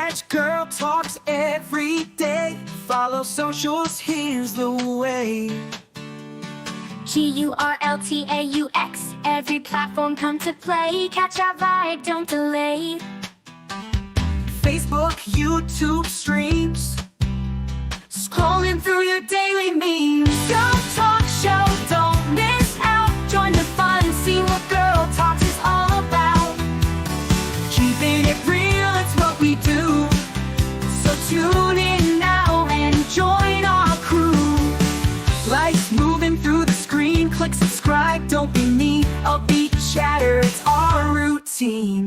Catch Gurl TauX every day. Follow socials, here's the way. GurlTauX, every platform come to play. Catch our vibe, don't delay. Facebook, YouTube streams, scrolling through your daily memes. Gurl Talk Show, don't miss out. Join the fun and see what Gurl TauX is all about. Keeping it real, it's what we do. So tune in now and join our crew. Lights moving through the screen, click subscribe, don't be me. Upbeat chatter, it's our routine.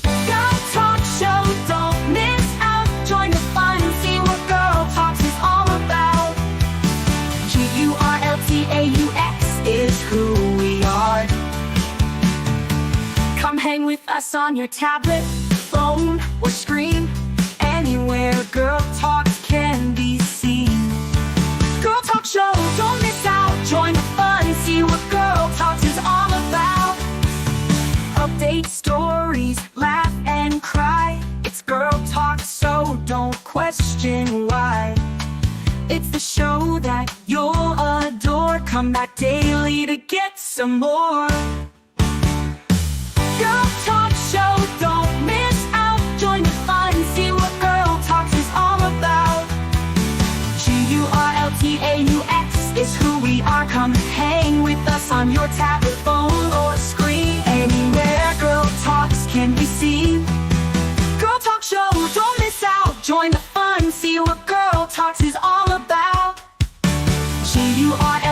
Gurl Talk Show, don't miss out. Join the fun and see what Gurl TauX is all about. GurlTauX is who we are. Come hang with us on your tablet, phone, or screen. Anywhere Gurl TauX can be seen. Gurl Talk Show, don't miss out. Join the fun and see what Gurl TauX is all about. Update stories, laugh and cry. It's Gurl TauX, so don't question why. It's the show that you'll adore. Come back daily to get some more. Gurl Talk Show, don't miss out. Join the fun and see what Gurl TauX is all about. GurlTauX is who we are. Come hang with us on your tablet, phone, or screen. Anywhere Gurl TauX can be seen. Gurl Talk Show, don't miss out. Join the fun, see what Gurl TauX is all about.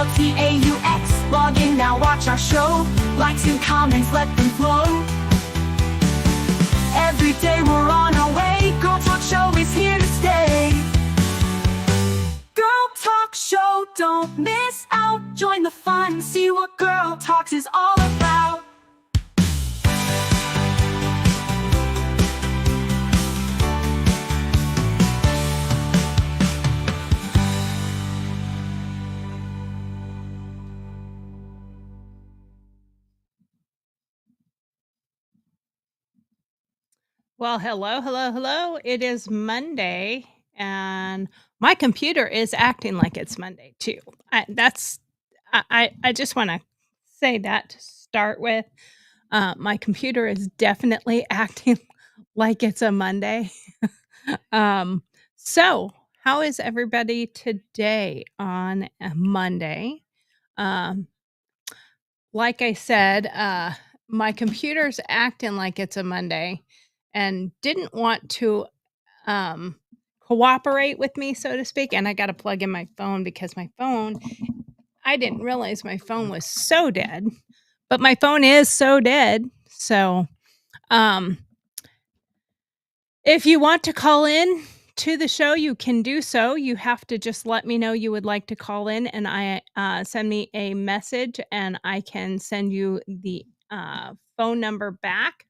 GurlTauX, log in now, watch our show. Likes and comments, let them flow. Every day we're on our way. Gurl Talk Show is here to stay. Gurl Talk Show, don't miss out. Join the fun, see what Gurl TauX is all about. Well, hello. It is Monday, and my computer is acting like it's Monday too. I just want to say that to start with. My computer is definitely acting like it's a Monday. So how is everybody today on a Monday? Like I said, my computer's acting like it's a Monday and didn't want to cooperate with me, so to speak. And I got to plug in my phone because my phone, I didn't realize my phone was so dead, but my phone is so dead. So if you want to call in to the show, you can do so. You have to just let me know you would like to call in, and I send me a message, and I can send you the phone number back.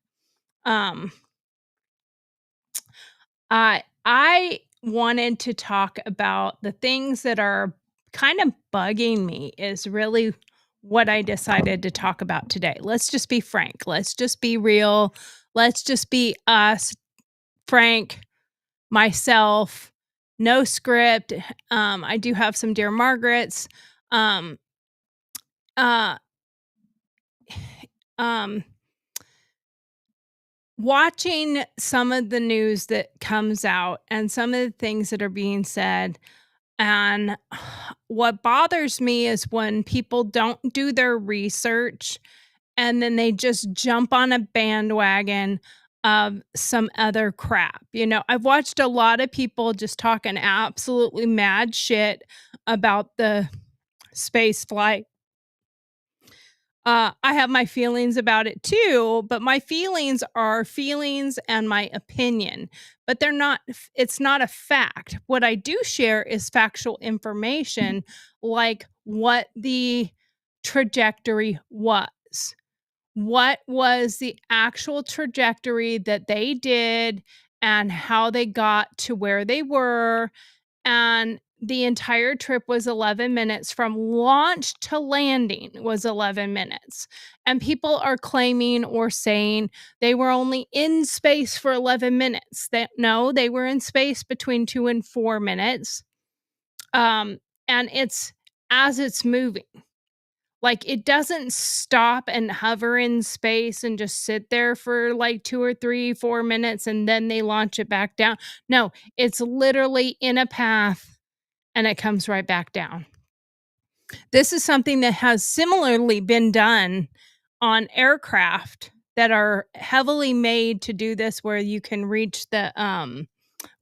I wanted to talk about the things that are kind of bugging me is really what I decided to talk about today. Let's just be frank. Let's just be real. Let's just be us, Frank, myself, no script. I do have some Dear Margarets. Watching some of the news that comes out and some of the things that are being said, and what bothers me is when people don't do their research and then they just jump on a bandwagon of some other crap. You know, I've watched a lot of people just talking absolutely mad shit about the space flight. I have my feelings about it too, but my feelings are feelings and my opinion, but they're not, it's not a fact. What I do share is factual information, like what the trajectory was. What was the actual trajectory that they did and how they got to where they were, and the entire trip was 11 minutes. From launch to landing was 11 minutes. And people are claiming or saying they were only in space for 11 minutes. No, they were in space between 2 and 4 minutes. And it's as it's moving. Like, it doesn't stop and hover in space and just sit there for like 2 or 3, 4 minutes and then they launch it back down. No, it's literally in a path and it comes right back down. This is something that has similarly been done on aircraft that are heavily made to do this, where you can reach the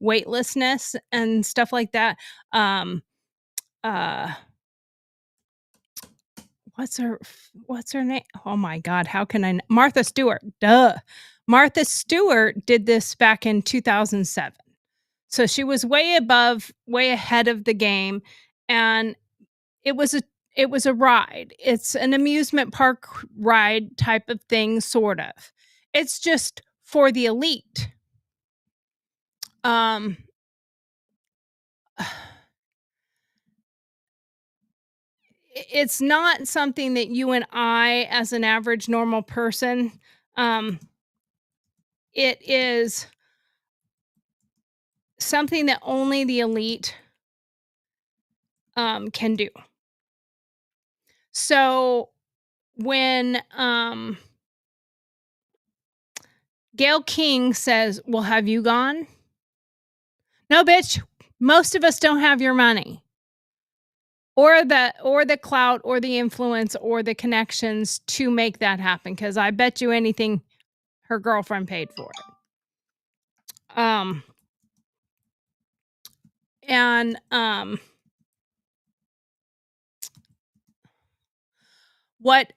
weightlessness and stuff like that. Uh what's her name? Oh my god, how can I Martha Stewart. Duh. Martha Stewart did this back in 2007. So she was way ahead of the game, and it was a ride. It's an amusement park ride type of thing, sort of. It's just for the elite. Um it's not something that you and I, as an average normal person, it is something that only the elite can do. So when Gail King says, "Well, have you gone?" No, bitch. Most of us don't have your money, or the clout, or the influence, or the connections to make that happen. Because I bet you anything, her girlfriend paid for it. And what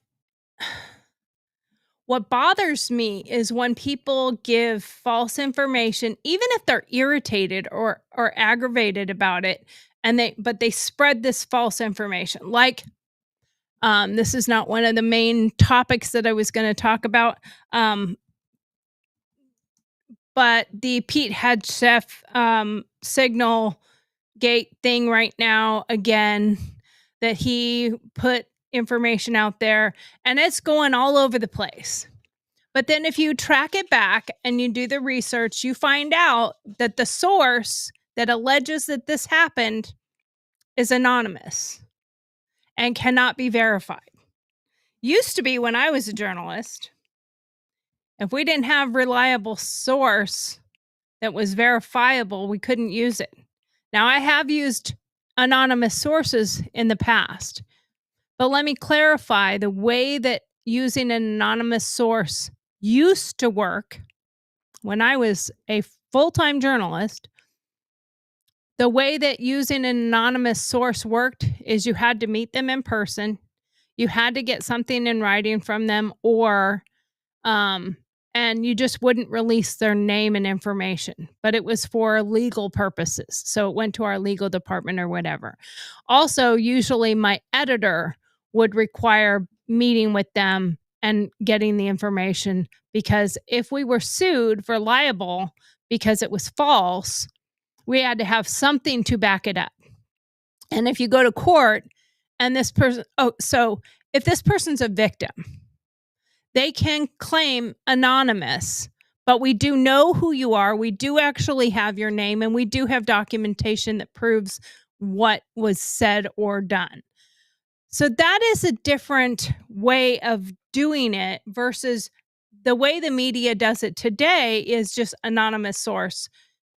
bothers me is when people give false information, even if they're irritated or aggravated about it, and they spread this false information. Like, this is not one of the main topics that I was going to talk about, but the Pete Hegseth signal gate thing right now, again, that he put information out there, and it's going all over the place. But then if you track it back and you do the research, you find out that the source that alleges that this happened is anonymous and cannot be verified. Used to be, when I was a journalist, if we didn't have reliable source that was verifiable, we couldn't use it. Now, I have used anonymous sources in the past, but let me clarify the way that using an anonymous source used to work when I was a full-time journalist. The way that using an anonymous source worked is you had to meet them in person, you had to get something in writing from them, or and you just wouldn't release their name and information, but it was for legal purposes. So it went to our legal department or whatever. Also, usually my editor would require meeting with them and getting the information, because if we were sued for libel because it was false, we had to have something to back it up. And if you go to court and this person, so if this person's a victim, they can claim anonymous, but we do know who you are. We do actually have your name, and we do have documentation that proves what was said or done. So that is a different way of doing it versus the way the media does it today is just anonymous source,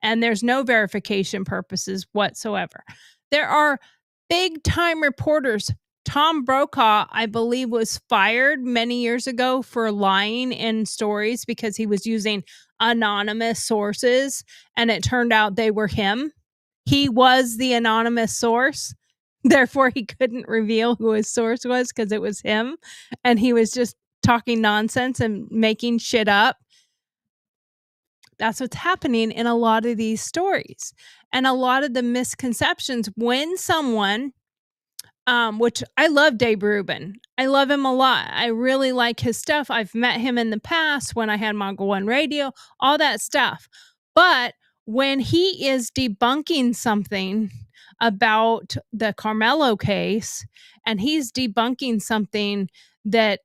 and there's no verification purposes whatsoever. There are big time reporters. Tom Brokaw, I believe, was fired many years ago for lying in stories because he was using anonymous sources, and it turned out they were him. He was the anonymous source. Therefore, he couldn't reveal who his source was because it was him, and he was just talking nonsense and making shit up. That's what's happening in a lot of these stories. And a lot of the misconceptions when someone, which I love Dave Rubin. I love him a lot. I really like his stuff. I've met him in the past when I had Mongol One Radio, all that stuff. But when he is debunking something, about the Carmelo case, and he's debunking something that,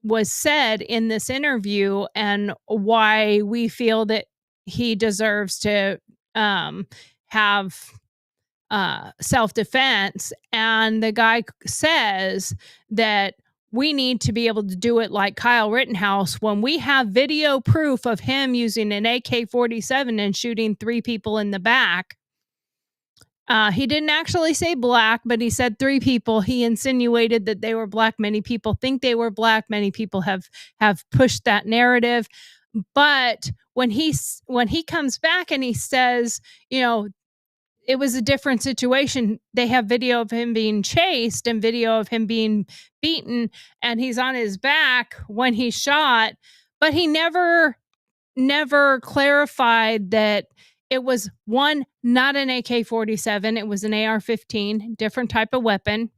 was said in this interview, and why we feel that he deserves to have self-defense. And the guy says that we need to be able to do it like Kyle Rittenhouse when we have video proof of him using an AK-47 and shooting 3 people in the back. He didn't actually say black, but he said 3 people. He insinuated that they were black. Many people think they were black. Many people have pushed that narrative. But when he comes back and he says, it was a different situation. They have video of him being chased and video of him being beaten, and he's on his back when he's shot, but he never clarified that it was not an AK-47, it was an AR-15, different type of weapon,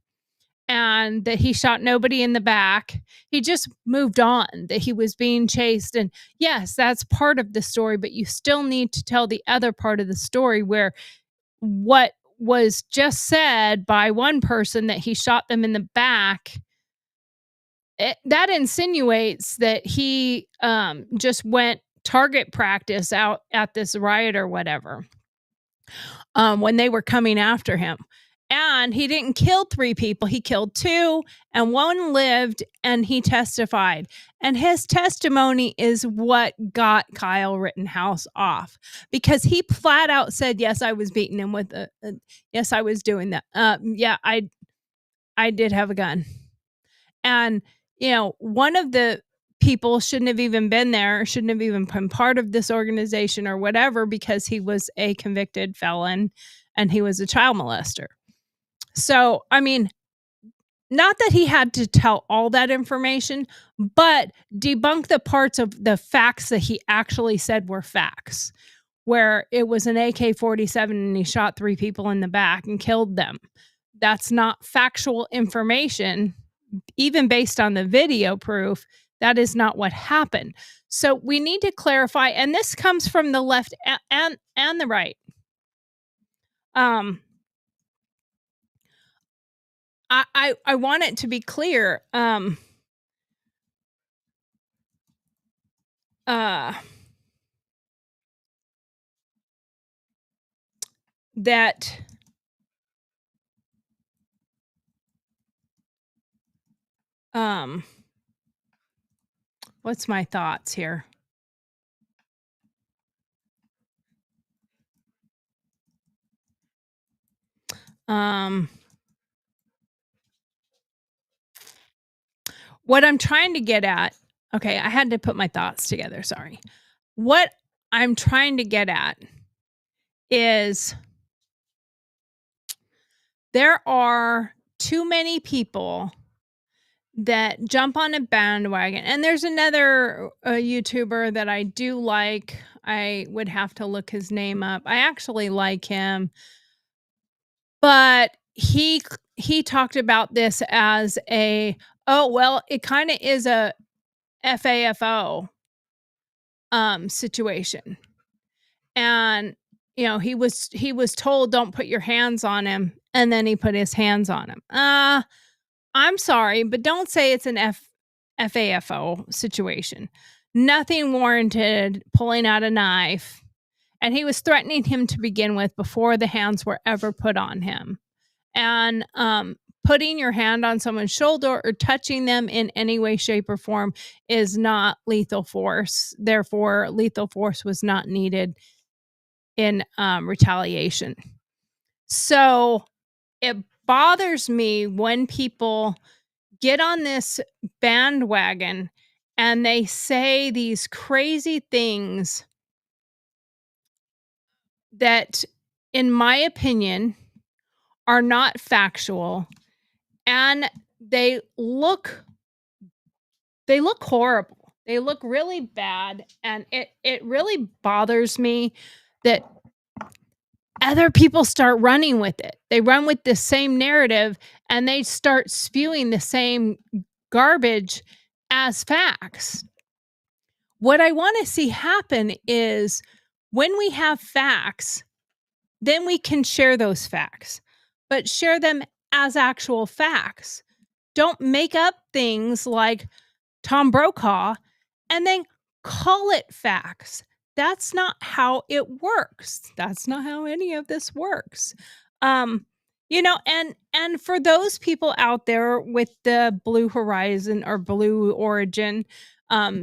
and that he shot nobody in the back. He just moved on, that he was being chased. And yes, that's part of the story, but you still need to tell the other part of the story, where what was just said by one person, that he shot them in the back, that insinuates that he just went target practice out at this riot or whatever, when they were coming after him. And he didn't kill 3 people. He killed 2, and 1 lived, and he testified. And his testimony is what got Kyle Rittenhouse off, because he flat out said, yes, I was beating him with yes, I was doing that. Yeah, I did have a gun. And, one of the people shouldn't have even been there, shouldn't have even been part of this organization or whatever, because he was a convicted felon and he was a child molester. So, I mean, not that he had to tell all that information, but debunk the parts of the facts that he actually said were facts, where it was an AK-47 and he shot 3 people in the back and killed them. That's not factual information. Even based on the video proof, that is not what happened. So we need to clarify, and this comes from the left and the right. I want it to be clear, that what's my thoughts here? What I'm trying to get at, okay, I had to put my thoughts together, sorry. What I'm trying to get at is there are too many people that jump on a bandwagon. And there's another YouTuber that I do like. I would have to look his name up. I actually like him. But he talked about this as it kind of is a FAFO situation. And he was told, don't put your hands on him, and then he put his hands on him. I'm sorry, but don't say it's an FAFO situation. Nothing warranted pulling out a knife. And he was threatening him to begin with before the hands were ever put on him. And putting your hand on someone's shoulder or touching them in any way, shape, or form is not lethal force. Therefore, lethal force was not needed in retaliation. So it bothers me when people get on this bandwagon and they say these crazy things that, in my opinion, are not factual, and they look horrible. They look really bad, and it really bothers me that other people start running with it. They run with the same narrative, and they start spewing the same garbage as facts. What I want to see happen is, when we have facts, then we can share those facts, but share them as actual facts. Don't make up things like Tom Brokaw and then call it facts. That's not how it works. That's not how any of this works. Um, and for those people out there with the Blue Horizon or Blue Origin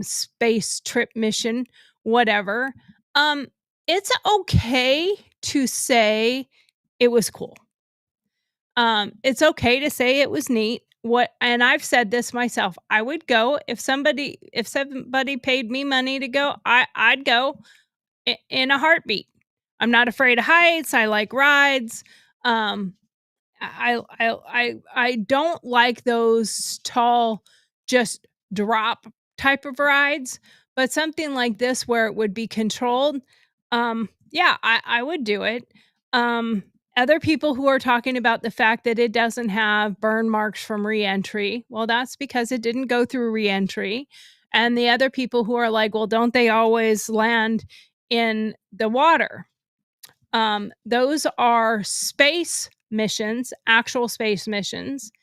space trip mission, whatever, um, it's okay to say it was cool. It's okay to say it was neat. What and I've said this myself. I would go if somebody paid me money to go, I'd go in a heartbeat. I'm not afraid of heights. I like rides. Um, I don't like those tall, just drop type of rides, but something like this where it would be controlled, yeah, I would do it. Other people who are talking about the fact that it doesn't have burn marks from reentry, well, that's because it didn't go through reentry. And the other people who are like, well, don't they always land in the water? Those are space missions, actual space missions.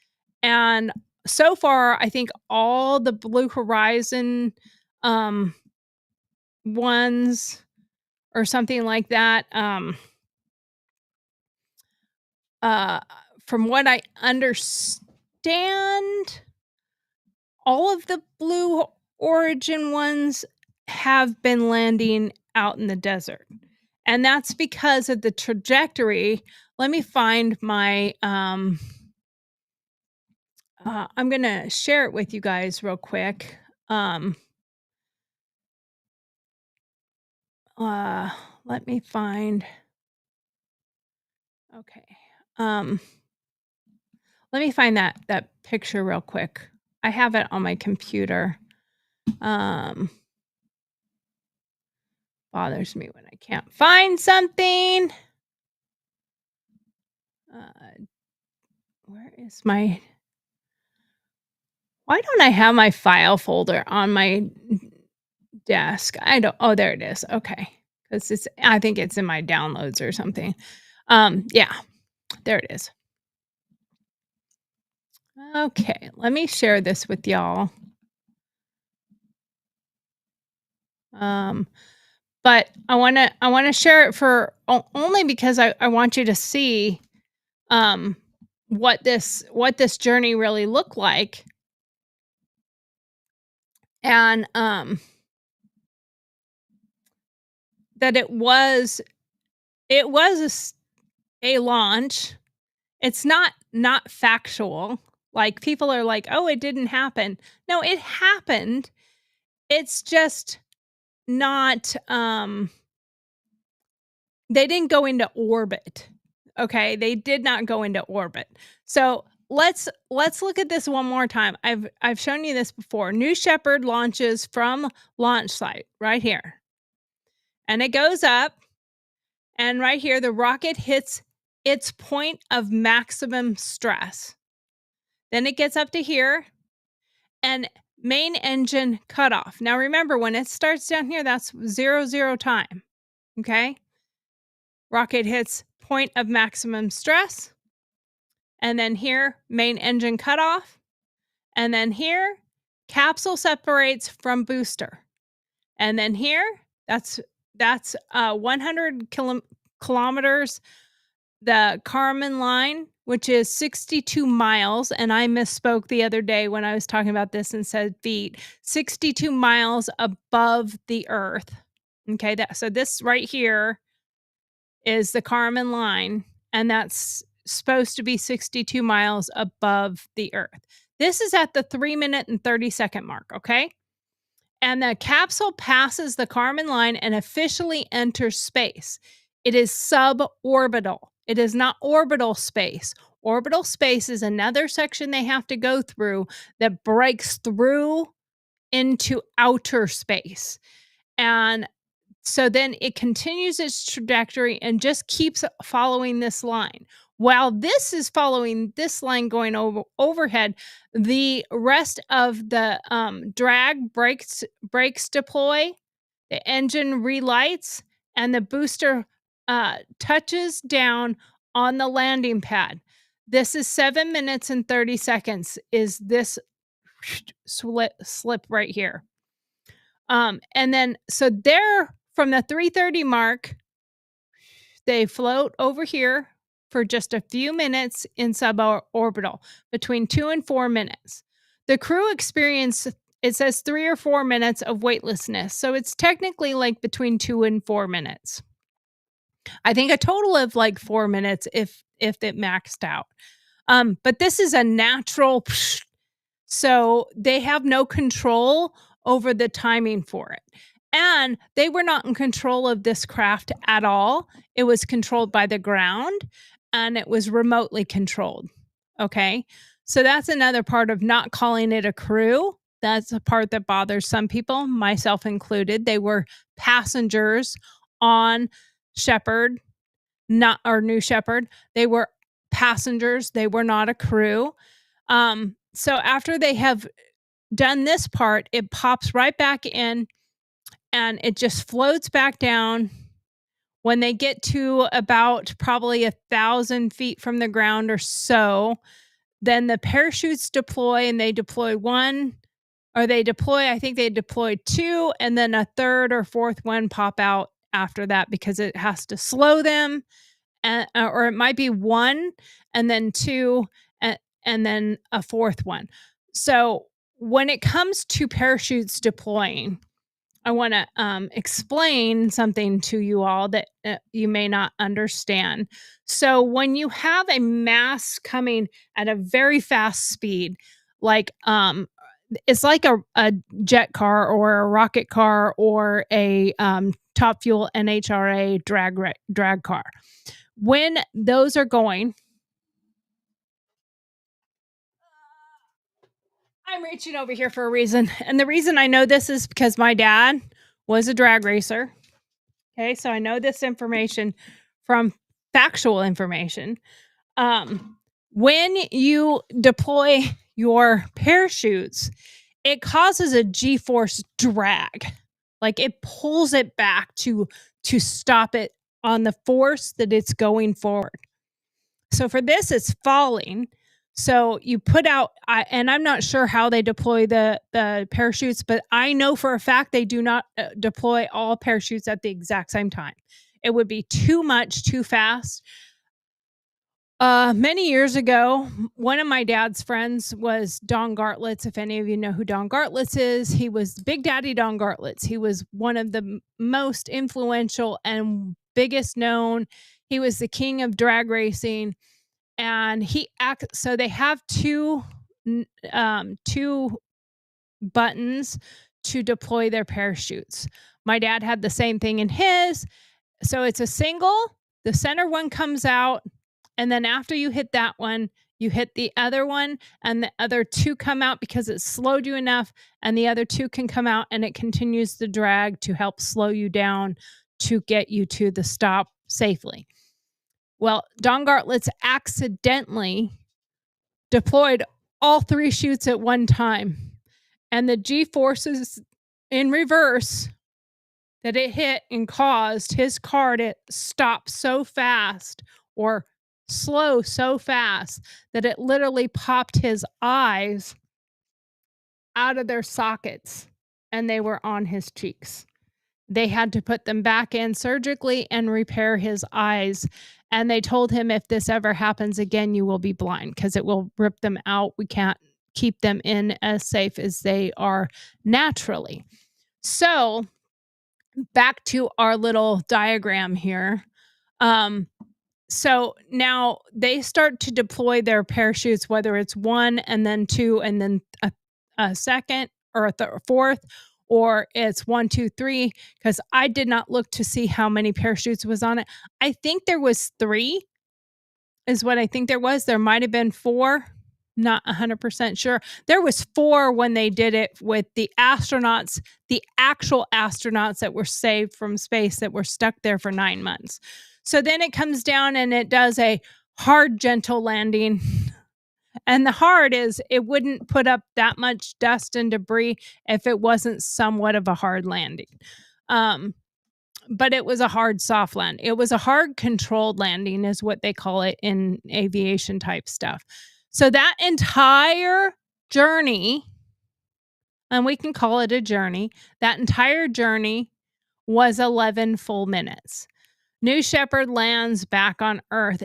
And so far, I think all the Blue Horizon um, ones or something like that, uh, from what I understand, all of the Blue Origin ones have been landing out in the desert. And that's because of the trajectory. Let me find my I'm going to share it with you guys real quick. Um uh let me find. Okay. Um let me find that picture real quick. I have it on my computer. Um Bothers me when I can't find something. Uh where is my Why don't I have my file folder on my desk? I don't Oh, there it is. Okay. Cuz I think it's in my downloads or something. Yeah, there it is. Okay, let me share this with y'all. Um, but I wanna share it for only because I want you to see um what this journey really looked like. And that it was a launch. It's not factual. Like people are like, "Oh, it didn't happen." No, it happened. It's just not they didn't go into orbit. Okay? They did not go into orbit. So, let's look at this one more time. I've shown you this before. New Shepard launches from launch site right here. And it goes up, and right here the rocket hits its point of maximum stress. Then it gets up to here and main engine cutoff. Now remember, when it starts down here, that's 0 time. Okay? Rocket hits point of maximum stress. And then here, main engine cutoff. And then here, capsule separates from booster. And then here, that's 100 kilometers. The Kármán line, which is 62 miles, and I misspoke the other day when I was talking about this and said feet, 62 miles above the Earth. Okay, so this right here is the Kármán line, and that's supposed to be 62 miles above the Earth. This is at the 3 minute and 30-second mark, okay? And the capsule passes the Kármán line and officially enters space. It is suborbital. It is not orbital space. Orbital space is another section they have to go through that breaks through into outer space. And so then it continues its trajectory and just keeps following this line. While this is following this line going overhead, the rest of the drag brakes deploy, the engine relights, and the booster touches down on the landing pad. This is 7 minutes and 30 seconds is this slip right here. And then so they're from the 3:30 mark, they float over here for just a few minutes in suborbital, between 2 and 4 minutes. The crew experienced, it says 3 or 4 minutes of weightlessness, so it's technically like between 2 and 4 minutes. I think a total of like 4 minutes if it maxed out. But this is a natural, so they have no control over the timing for it. And they were not in control of this craft at all. It was controlled by the ground and it was remotely controlled. Okay. So that's another part of not calling it a crew. That's a part that bothers some people, myself included. They were passengers on Shepherd, not our New Shepherd. They were passengers. They were not a crew. So after they have done this part, it pops right back in and it just floats back down. When they get to about probably 1,000 feet from the ground or so, then the parachutes deploy and they deploy one, or they deploy, I think they deployed two, and then a third or fourth one pop out after that because it has to slow them. Or it might be one and then two and then a fourth one. So when it comes to parachutes deploying, I want to explain something to you all that you may not understand. So when you have a mass coming at a very fast speed, like it's like a jet car or a rocket car or a Top Fuel NHRA drag car. When those are going, I'm reaching over here for a reason. And the reason I know this is because my dad was a drag racer. Okay, so I know this information from factual information. When you deploy your parachutes, it causes a G-force drag. Like it pulls it back to stop it on the force that it's going forward. So for this, it's falling. So you put out, and I'm not sure how they deploy the parachutes, but I know for a fact they do not deploy all parachutes at the exact same time. It would be too much, too fast. Many years ago, one of my dad's friends was Don Gartlitz. If any of you know who Don Gartlitz is, he was Big Daddy Don Gartlitz. He was one of the most influential and biggest known. He was the king of drag racing. And so they have two buttons to deploy their parachutes. My dad had the same thing in his. So it's a single, the center one comes out, and then after you hit that one, you hit the other one, and the other two come out because it slowed you enough, and the other two can come out, and it continues the drag to help slow you down to get you to the stop safely. Well, Don Gartlitz accidentally deployed all three chutes at one time, and the G-forces in reverse that it hit and caused his car to stop so fast or slow so fast that it literally popped his eyes out of their sockets and they were on his cheeks. They had to put them back in surgically and repair his eyes. And they told him, if this ever happens again, you will be blind because it will rip them out. We can't keep them in as safe as they are naturally. So back to our little diagram here. So now they start to deploy their parachutes, whether it's one and then two and then a second or a fourth, or it's 1, 2, 3, because I did not look to see how many parachutes was on it. I think there was 3 is what I think there was. There might have been 4, not 100% sure. There was 4 when they did it with the astronauts, the actual astronauts that were saved from space that were stuck there for 9 months. So then it comes down and it does a hard, gentle landing. And the hard is it wouldn't put up that much dust and debris if it wasn't somewhat of a hard landing. but it was a hard soft land. It was a hard controlled landing is what they call it in aviation type stuff. So that entire journey, and we can call it a journey, that entire journey was 11 full minutes. New Shepard lands back on Earth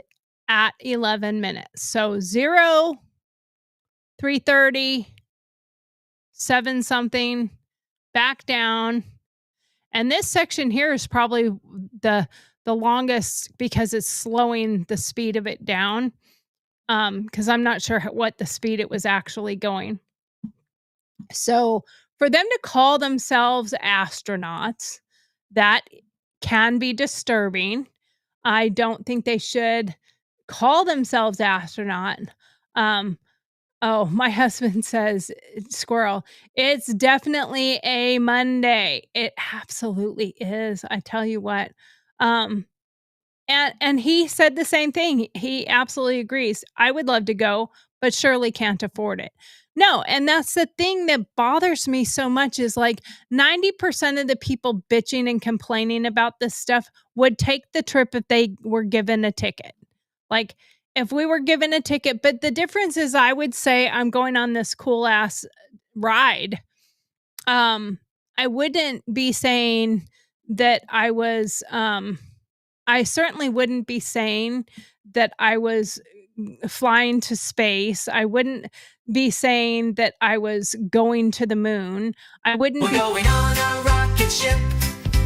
at 11 minutes. So 0, 3:30, 7 something, back down. And this section here is probably the longest because it's slowing the speed of it down. Because I'm not sure what the speed it was actually going. So for them to call themselves astronauts, that can be disturbing. I don't think they should call themselves astronaut. Oh, my husband says, Squirrel, it's definitely a Monday. It absolutely is. I tell you what. And he said the same thing. He absolutely agrees. I would love to go, but surely can't afford it. No, and that's the thing that bothers me so much is like 90% of the people bitching and complaining about this stuff would take the trip if they were given a ticket. Like if we were given a ticket, but the difference is I would say I'm going on this cool ass ride. I wouldn't be saying that I was I certainly wouldn't be saying that I was flying to space. I wouldn't be saying that I was going to the moon. I wouldn't be going on a rocket ship.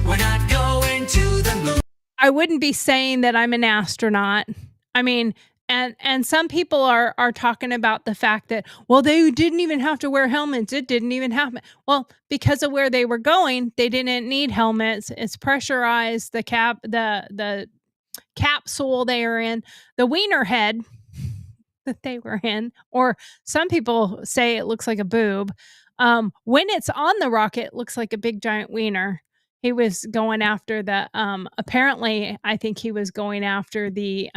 We're not going to the moon. I wouldn't be saying that I'm an astronaut. I mean, and some people are talking about the fact that, well, they didn't even have to wear helmets. It didn't even happen. Well, because of where they were going, they didn't need helmets. It's pressurized. The capsule they are in, the wiener head that they were in, or some people say it looks like a boob. When it's on the rocket, it looks like a big giant wiener. He was going after the apparently I think he was going after the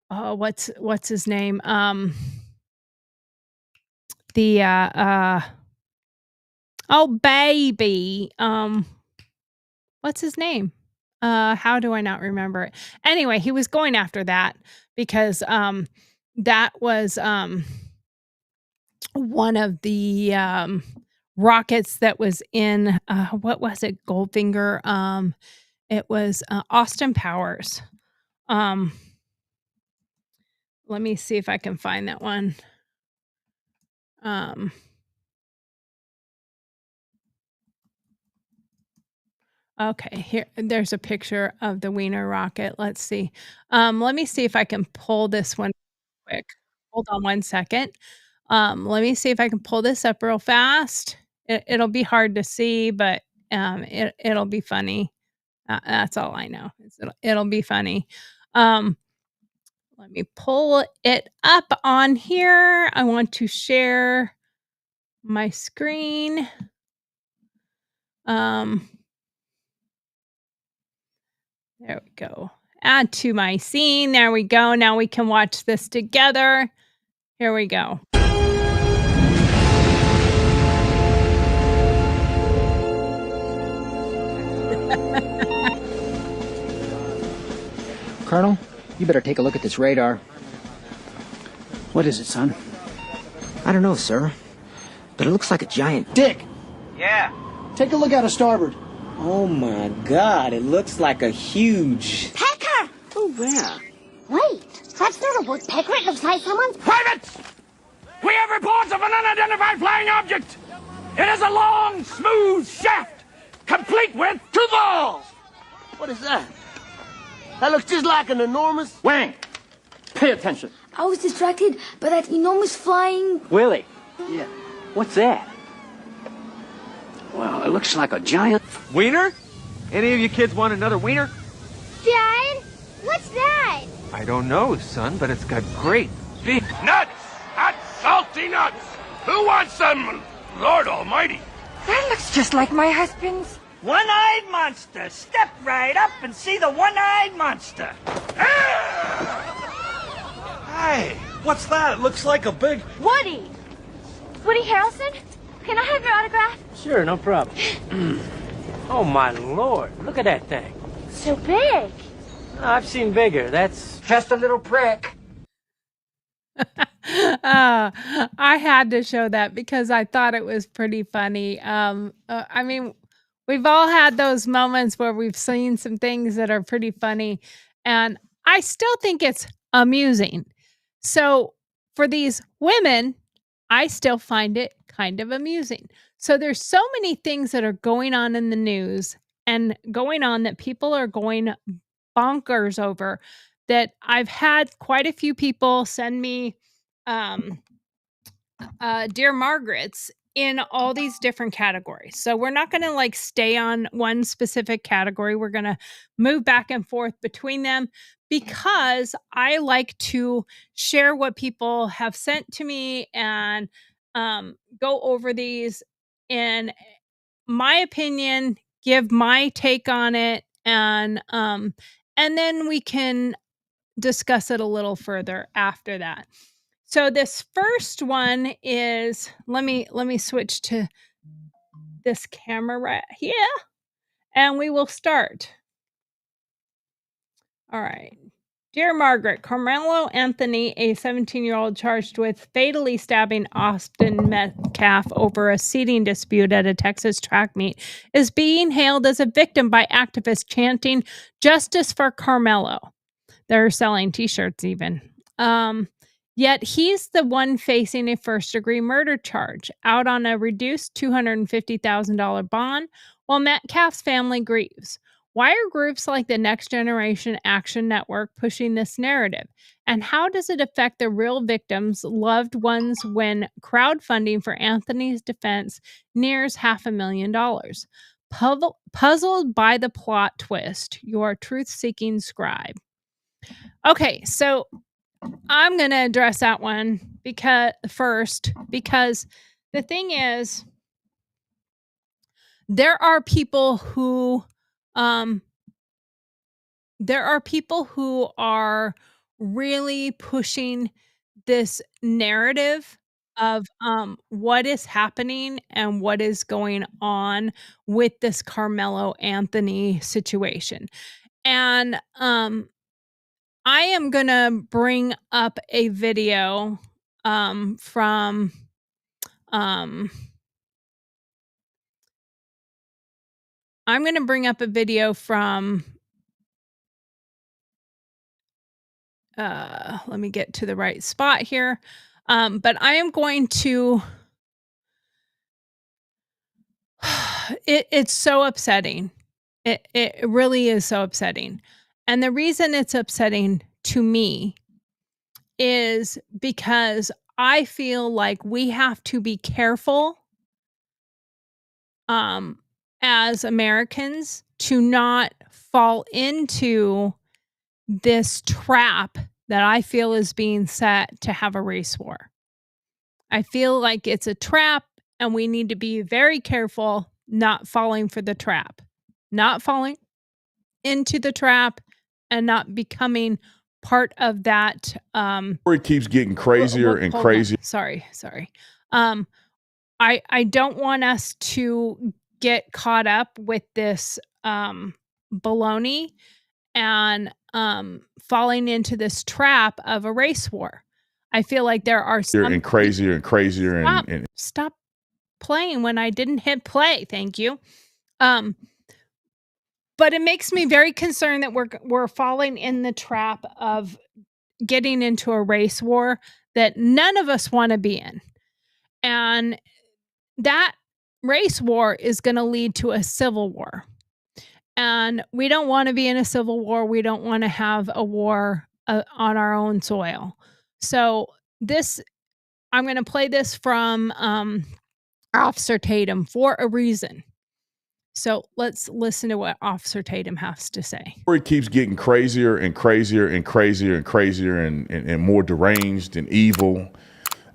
what's his name? Oh baby. What's his name? How do I not remember it? Anyway, he was going after that because that was one of the rockets that was in what was it? Goldfinger. It was Austin Powers. Let me see if I can find that one. Okay, here there's a picture of the wiener rocket. Let's see. Let me see if I can pull this one quick. Hold on one second. Let me see if I can pull this up real fast. It'll be hard to see, but it'll be funny. That's all I know. It'll be funny. Let me pull it up on here. I want to share my screen. There we go. Add to my scene. There we go. Now we can watch this together. Here we go. Colonel, you better take a look at this radar. What is it, son? I don't know, sir, but it looks like a giant... Dick! Yeah. Take a look out of starboard. Oh my God, it looks like a huge... Pecker! Oh, where? Wait, that's not a woodpecker. It looks like someone's... Privates! We have reports of an unidentified flying object. It is a long, smooth shaft, complete with two balls. What is that? That looks just like an enormous... Wang, pay attention. I was distracted by that enormous flying... Willie. Yeah. What's that? Well, it looks like a giant... Wiener? Any of you kids want another wiener? Dad, what's that? I don't know, son, but it's got great big nuts. Hot, salty nuts. Who wants some? Lord Almighty. That looks just like my husband's. One-eyed monster. Step right up and see the one-eyed monster. Hey, what's that? It looks like a big... Woody! Woody Harrelson? Can I have your autograph? Sure, no problem. Oh, my Lord. Look at that thing. So big. I've seen bigger. That's just a little prick. I had to show that because I thought it was pretty funny. I mean, we've all had those moments where we've seen some things that are pretty funny, and I still think it's amusing. So for these women, I still find it kind of amusing. So there's so many things that are going on in the news and going on that people are going bonkers over, that I've had quite a few people send me um Dear Margaret's in all these different categories. So we're not going to like stay on one specific category. We're going to move back and forth between them because I like to share what people have sent to me and go over these in my opinion, give my take on it, and then we can discuss it a little further after that. So this first one is, let me switch to this camera right here, and we will start. All right. Dear Margaret, Carmelo Anthony, a 17-year-old charged with fatally stabbing Austin Metcalf over a seating dispute at a Texas track meet, is being hailed as a victim by activists chanting "Justice for Carmelo." They're selling t-shirts even. Yet he's the one facing a first-degree murder charge, out on a reduced $250,000 bond, while Metcalf's family grieves. Why are groups like the Next Generation Action Network pushing this narrative? And how does it affect the real victims' loved ones when crowdfunding for Anthony's defense nears $500,000? Puzzled by the plot twist, your truth-seeking scribe. Okay, so I'm going to address that one because the thing is, there are people who are really pushing this narrative of what is happening and what is going on with this Carmelo Anthony situation. And I am going to bring up a video from I'm going to bring up a video from let me get to the right spot here. But I am going to it's so upsetting. It really is so upsetting. And the reason it's upsetting to me is because I feel like we have to be careful as Americans to not fall into this trap that I feel is being set to have a race war. I feel like it's a trap and we need to be very careful not falling for the trap, not falling into the trap and not becoming part of that. It keeps getting crazier and crazier. Sorry. I don't want us to get caught up with this baloney and falling into this trap of a race war. I feel like there are some and crazier and crazier. Stop playing when I didn't hit play. Thank you. But it makes me very concerned that we're falling in the trap of getting into a race war that none of us want to be in. And that race war is going to lead to a civil war. And we don't want to be in a civil war. We don't want to have a war on our own soil. So I'm going to play this from Officer Tatum for a reason. So let's listen to what Officer Tatum has to say. It keeps getting crazier and crazier and crazier and crazier and more deranged and evil.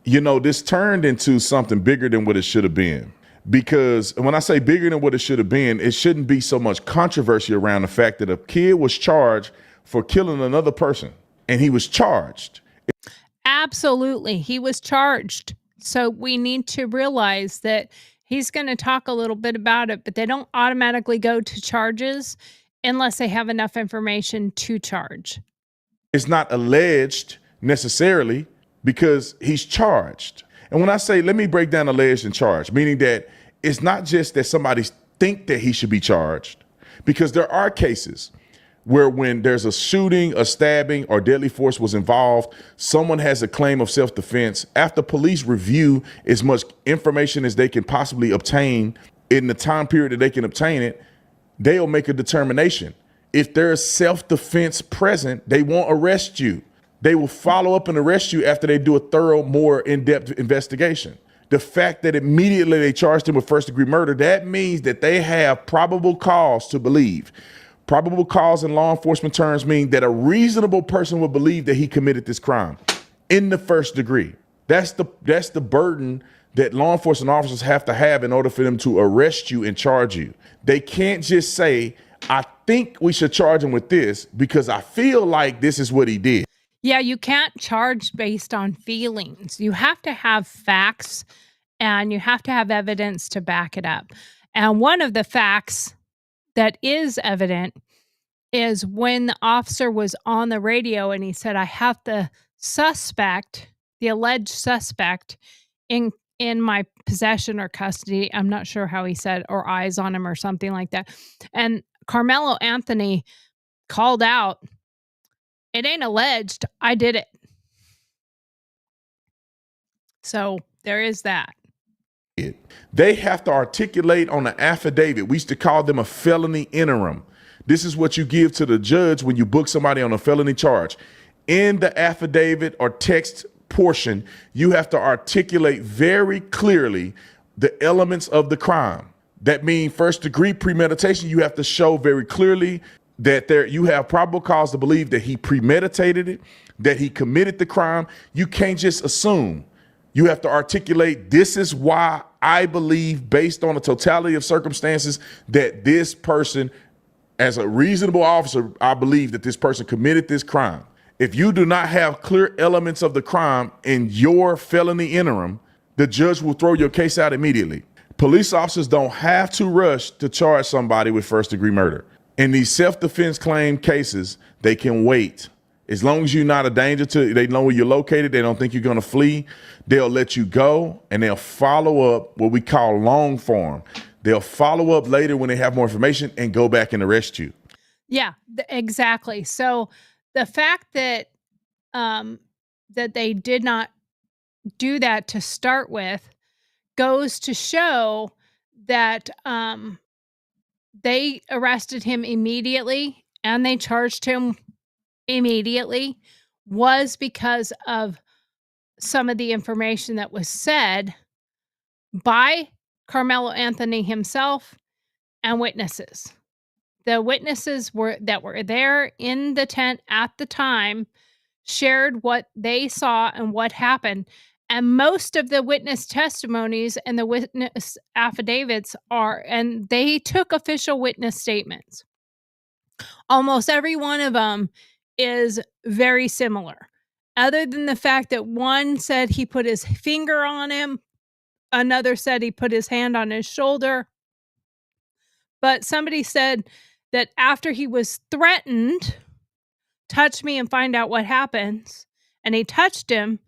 You know, this turned into something bigger than what it should have been. Because when I say bigger than what it should have been, it shouldn't be so much controversy around the fact that a kid was charged for killing another person. And he was charged. Absolutely. He was charged. So we need to realize that he's going to talk a little bit about it, but they don't automatically go to charges unless they have enough information to charge. It's not alleged necessarily because he's charged. And when I say, let me break down alleged and charged, meaning that it's not just that somebody think that he should be charged, because there are cases where when there's a shooting, a stabbing, or deadly force was involved, someone has a claim of self-defense. After police review as much information as they can possibly obtain in the time period that they can obtain it, they'll make a determination. If there's self-defense present, they won't arrest you. They will follow up and arrest you after they do a thorough, more in-depth investigation. The fact that immediately they charged him with first-degree murder, that means that they have probable cause to believe. Probable cause in law enforcement terms mean that a reasonable person would believe that he committed this crime in the first degree. That's the burden that law enforcement officers have to have in order for them to arrest you and charge you. They can't just say, I think we should charge him with this because I feel like this is what he did. Yeah, you can't charge based on feelings. You have to have facts and you have to have evidence to back it up. And one of the facts that is evident is when the officer was on the radio and he said, I have the alleged suspect in my possession or custody. I'm not sure how he said, or eyes on him or something like that. And Carmelo Anthony called out, it ain't alleged, I did it. So there is that. They have to articulate on an affidavit. We used to call them a felony interim. This is what you give to the judge when you book somebody on a felony charge. In the affidavit or text portion, you have to articulate very clearly the elements of the crime. That means first degree premeditation. You have to show very clearly that you have probable cause to believe that he premeditated it, that he committed the crime. You can't just assume. You have to articulate, this is why I believe, based on the totality of circumstances, that this person, as a reasonable officer, I believe that this person committed this crime. If you do not have clear elements of the crime in your felony interim, the judge will throw your case out immediately. Police officers don't have to rush to charge somebody with first-degree murder. In these self-defense claim cases, they can wait. As long as you're not a danger to, they know where you're located, they don't think you're going to flee, they'll let you go, and they'll follow up, what we call long form. They'll follow up later when they have more information and go back and arrest you. Yeah, exactly. So the fact that that they did not do that to start with goes to show that they arrested him immediately and they charged him immediately was because of some of the information that was said by Carmelo Anthony himself and witnesses. The witnesses that were there in the tent at the time shared what they saw and what happened. And most of the witness testimonies and the witness affidavits and they took official witness statements. Almost every one of them is very similar. Other than the fact that one said he put his finger on him, another said he put his hand on his shoulder. But somebody said that after he was threatened, touch me and find out what happens, and he touched him,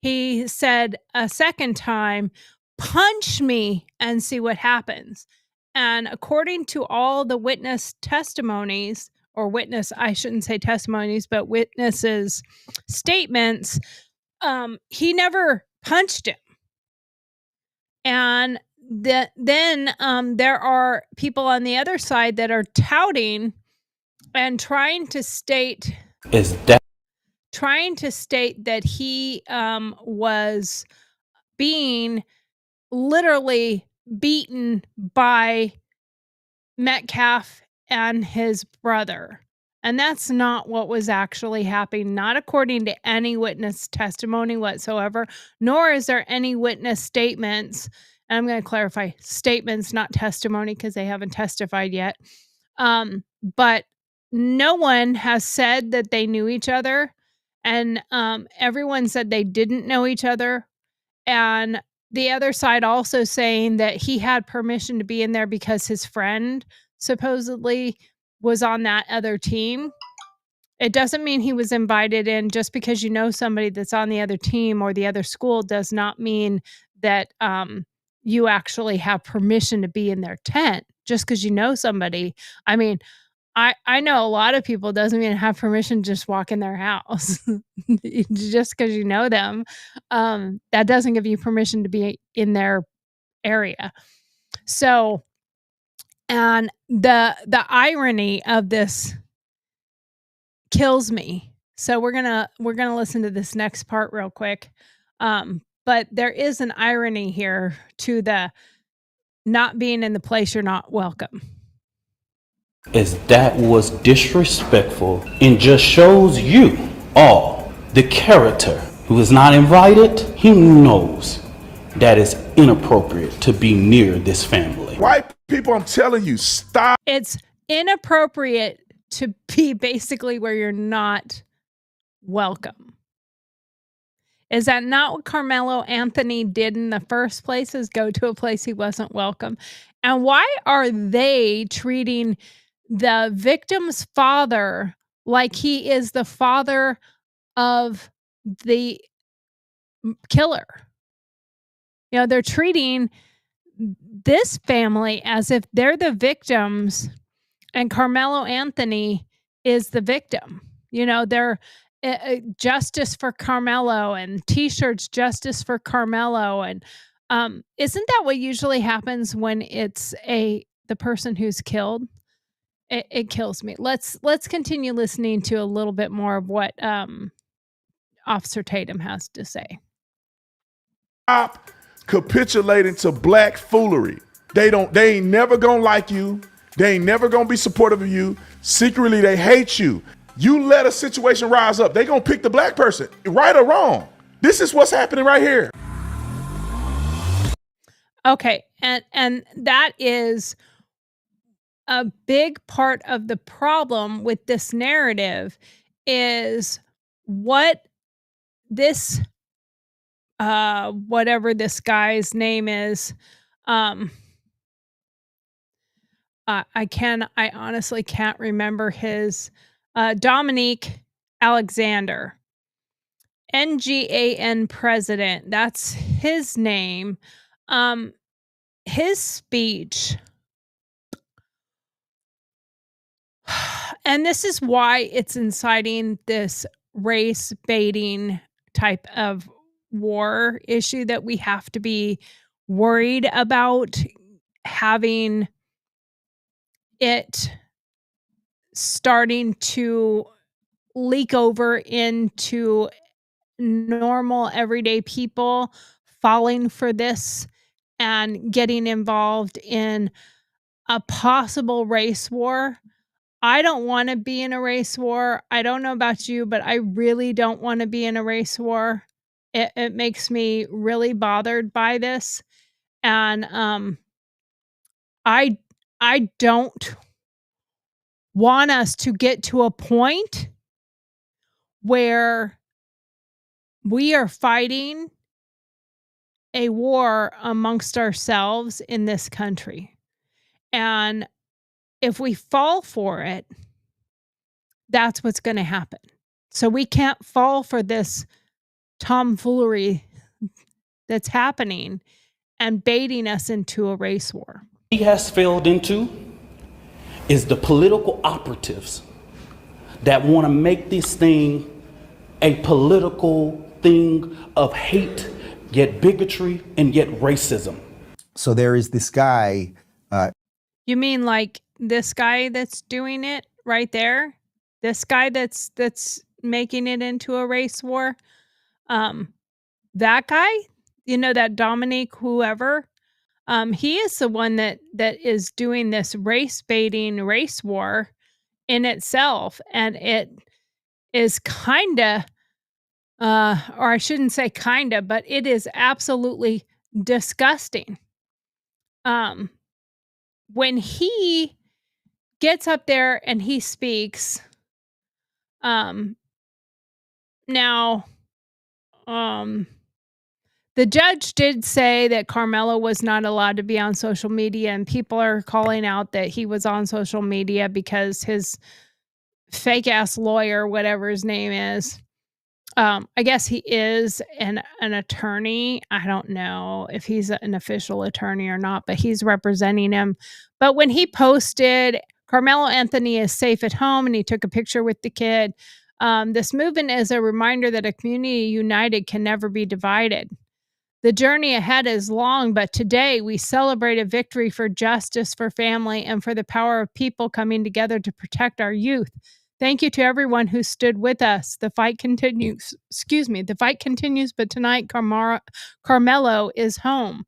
he said a second time, punch me and see what happens. And according to all the witness testimonies, or I shouldn't say testimonies, but witnesses' statements, he never punched him. And then there are people on the other side that are touting and trying to state that he was being literally beaten by Metcalf and his brother. And that's not what was actually happening, not according to any witness testimony whatsoever, nor is there any witness statements. And I'm going to clarify, statements, not testimony, because they haven't testified yet. But no one has said that they knew each other. And everyone said they didn't know each other. And the other side also saying that he had permission to be in there because his friend supposedly was on that other team. It doesn't mean he was invited in. Just because you know somebody that's on the other team or the other school does not mean that you actually have permission to be in their tent just because you know somebody. I mean, I know a lot of people doesn't even have permission to just walk in their house just because you know them. That doesn't give you permission to be in their area. So, and the irony of this kills me. So we're gonna listen to this next part real quick. But there is an irony here to the not being in the place you're not welcome. As that was disrespectful and just shows you all the character who is not invited. He knows that is inappropriate to be near this family. White people, I'm telling you, stop. It's inappropriate to be basically where you're not welcome. Is that not what Carmelo Anthony did in the first place, is go to a place he wasn't welcome? And why are they treating the victim's father like he is the father of the killer? You know, they're treating this family as if they're the victims and Carmelo Anthony is the victim. You know, they're justice for Carmelo and t-shirts justice for Carmelo. And isn't that what usually happens when it's the person who's killed? It kills me. Let's continue listening to a little bit more of what Officer Tatum has to say. Stop capitulating to black foolery. They ain't never gonna like you. They ain't never gonna be supportive of you. Secretly, they hate you. You let a situation rise up, they gonna pick the black person, right or wrong. This is what's happening right here. Okay, and that is a big part of the problem with this narrative is what this whatever this guy's name is, I honestly can't remember his Dominique Alexander, NGAN president, that's his name. His speech, and this is why it's inciting this race baiting type of war issue that we have to be worried about having it starting to leak over into normal everyday people falling for this and getting involved in a possible race war. I don't want to be in a race war. I don't know about you, but I really don't want to be in a race war. It makes me really bothered by this. And I don't want us to get to a point where we are fighting a war amongst ourselves in this country. And if we fall for it, that's what's going to happen. So we can't fall for this tomfoolery that's happening and baiting us into a race war. He has failed into is the political operatives that want to make this thing a political thing of hate, yet bigotry, and yet racism. So there is this guy. You mean like this guy that's doing it right there? This guy that's making it into a race war? That guy? You know, that Dominique whoever? He is the one that is doing this race baiting race war in itself. And it is kinda or I shouldn't say kinda, but it is absolutely disgusting. When he gets up there and he speaks, now, The judge did say that Carmelo was not allowed to be on social media, and people are calling out that he was on social media because his fake ass lawyer, whatever his name is, I guess he is an attorney. I don't know if he's an official attorney or not, but he's representing him. But when he posted, Carmelo Anthony is safe at home, and he took a picture with the kid. This movement is a reminder that a community united can never be divided. The journey ahead is long, but today we celebrate a victory for justice, for family, and for the power of people coming together to protect our youth. Thank you to everyone who stood with us. The fight continues. The fight continues, but tonight Carmelo is home.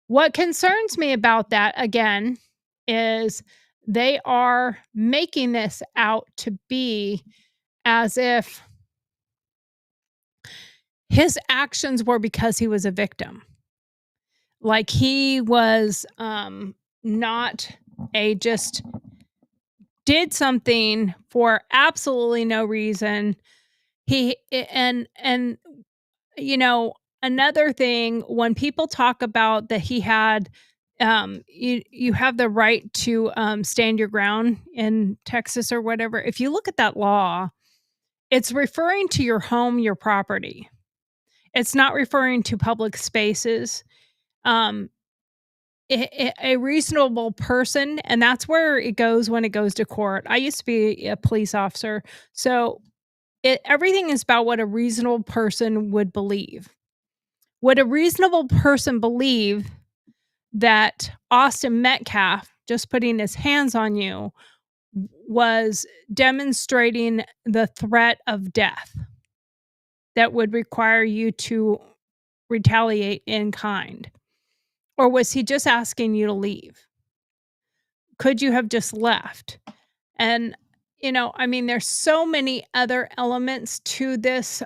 What concerns me about that, again, is they are making this out to be as if his actions were because he was a victim. Like he was not just did something for absolutely no reason. And another thing, when people talk about that he had you have the right to stand your ground in Texas or whatever. If you look at that law, it's referring to your home, your property. It's not referring to public spaces. A reasonable person, and that's where it goes when it goes to court. I used to be a police officer, so everything is about what a reasonable person would believe. Would a reasonable person believe that Austin Metcalf just putting his hands on you was demonstrating the threat of death that would require you to retaliate in kind? Or was he just asking you to leave? Could you have just left? And, there's so many other elements to this.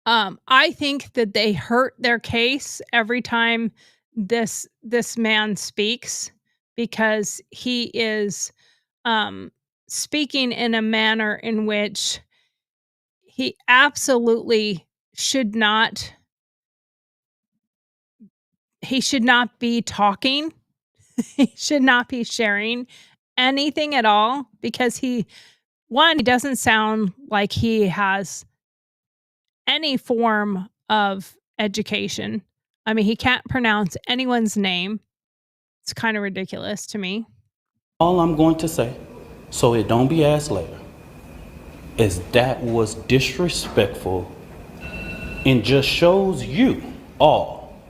I think that they hurt their case every time this man speaks, because he is speaking in a manner in which he absolutely should not be talking. He should not be sharing anything at all, because he doesn't sound like he has any form of education. I mean, he can't pronounce anyone's name. It's kind of ridiculous to me. All I'm going to say, so it don't be asked later, is that was disrespectful and just shows you all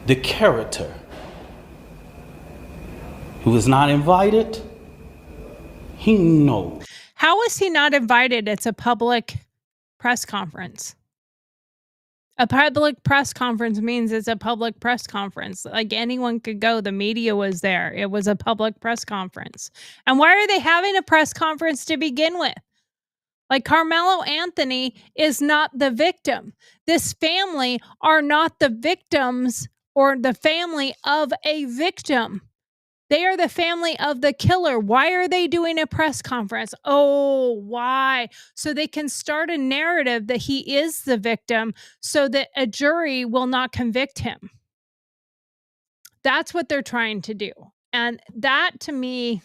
the character who is not invited. He knows. How is he not invited? It's a public press conference. A public press conference means it's a public press conference. Like anyone could go. The media was there. It was a public press conference. And why are they having a press conference to begin with? Like, Carmelo Anthony is not the victim. This family are not the victims or the family of a victim. They are the family of the killer. Why are they doing a press conference? Oh, why? So they can start a narrative that he is the victim so that a jury will not convict him. That's what they're trying to do. And that, to me,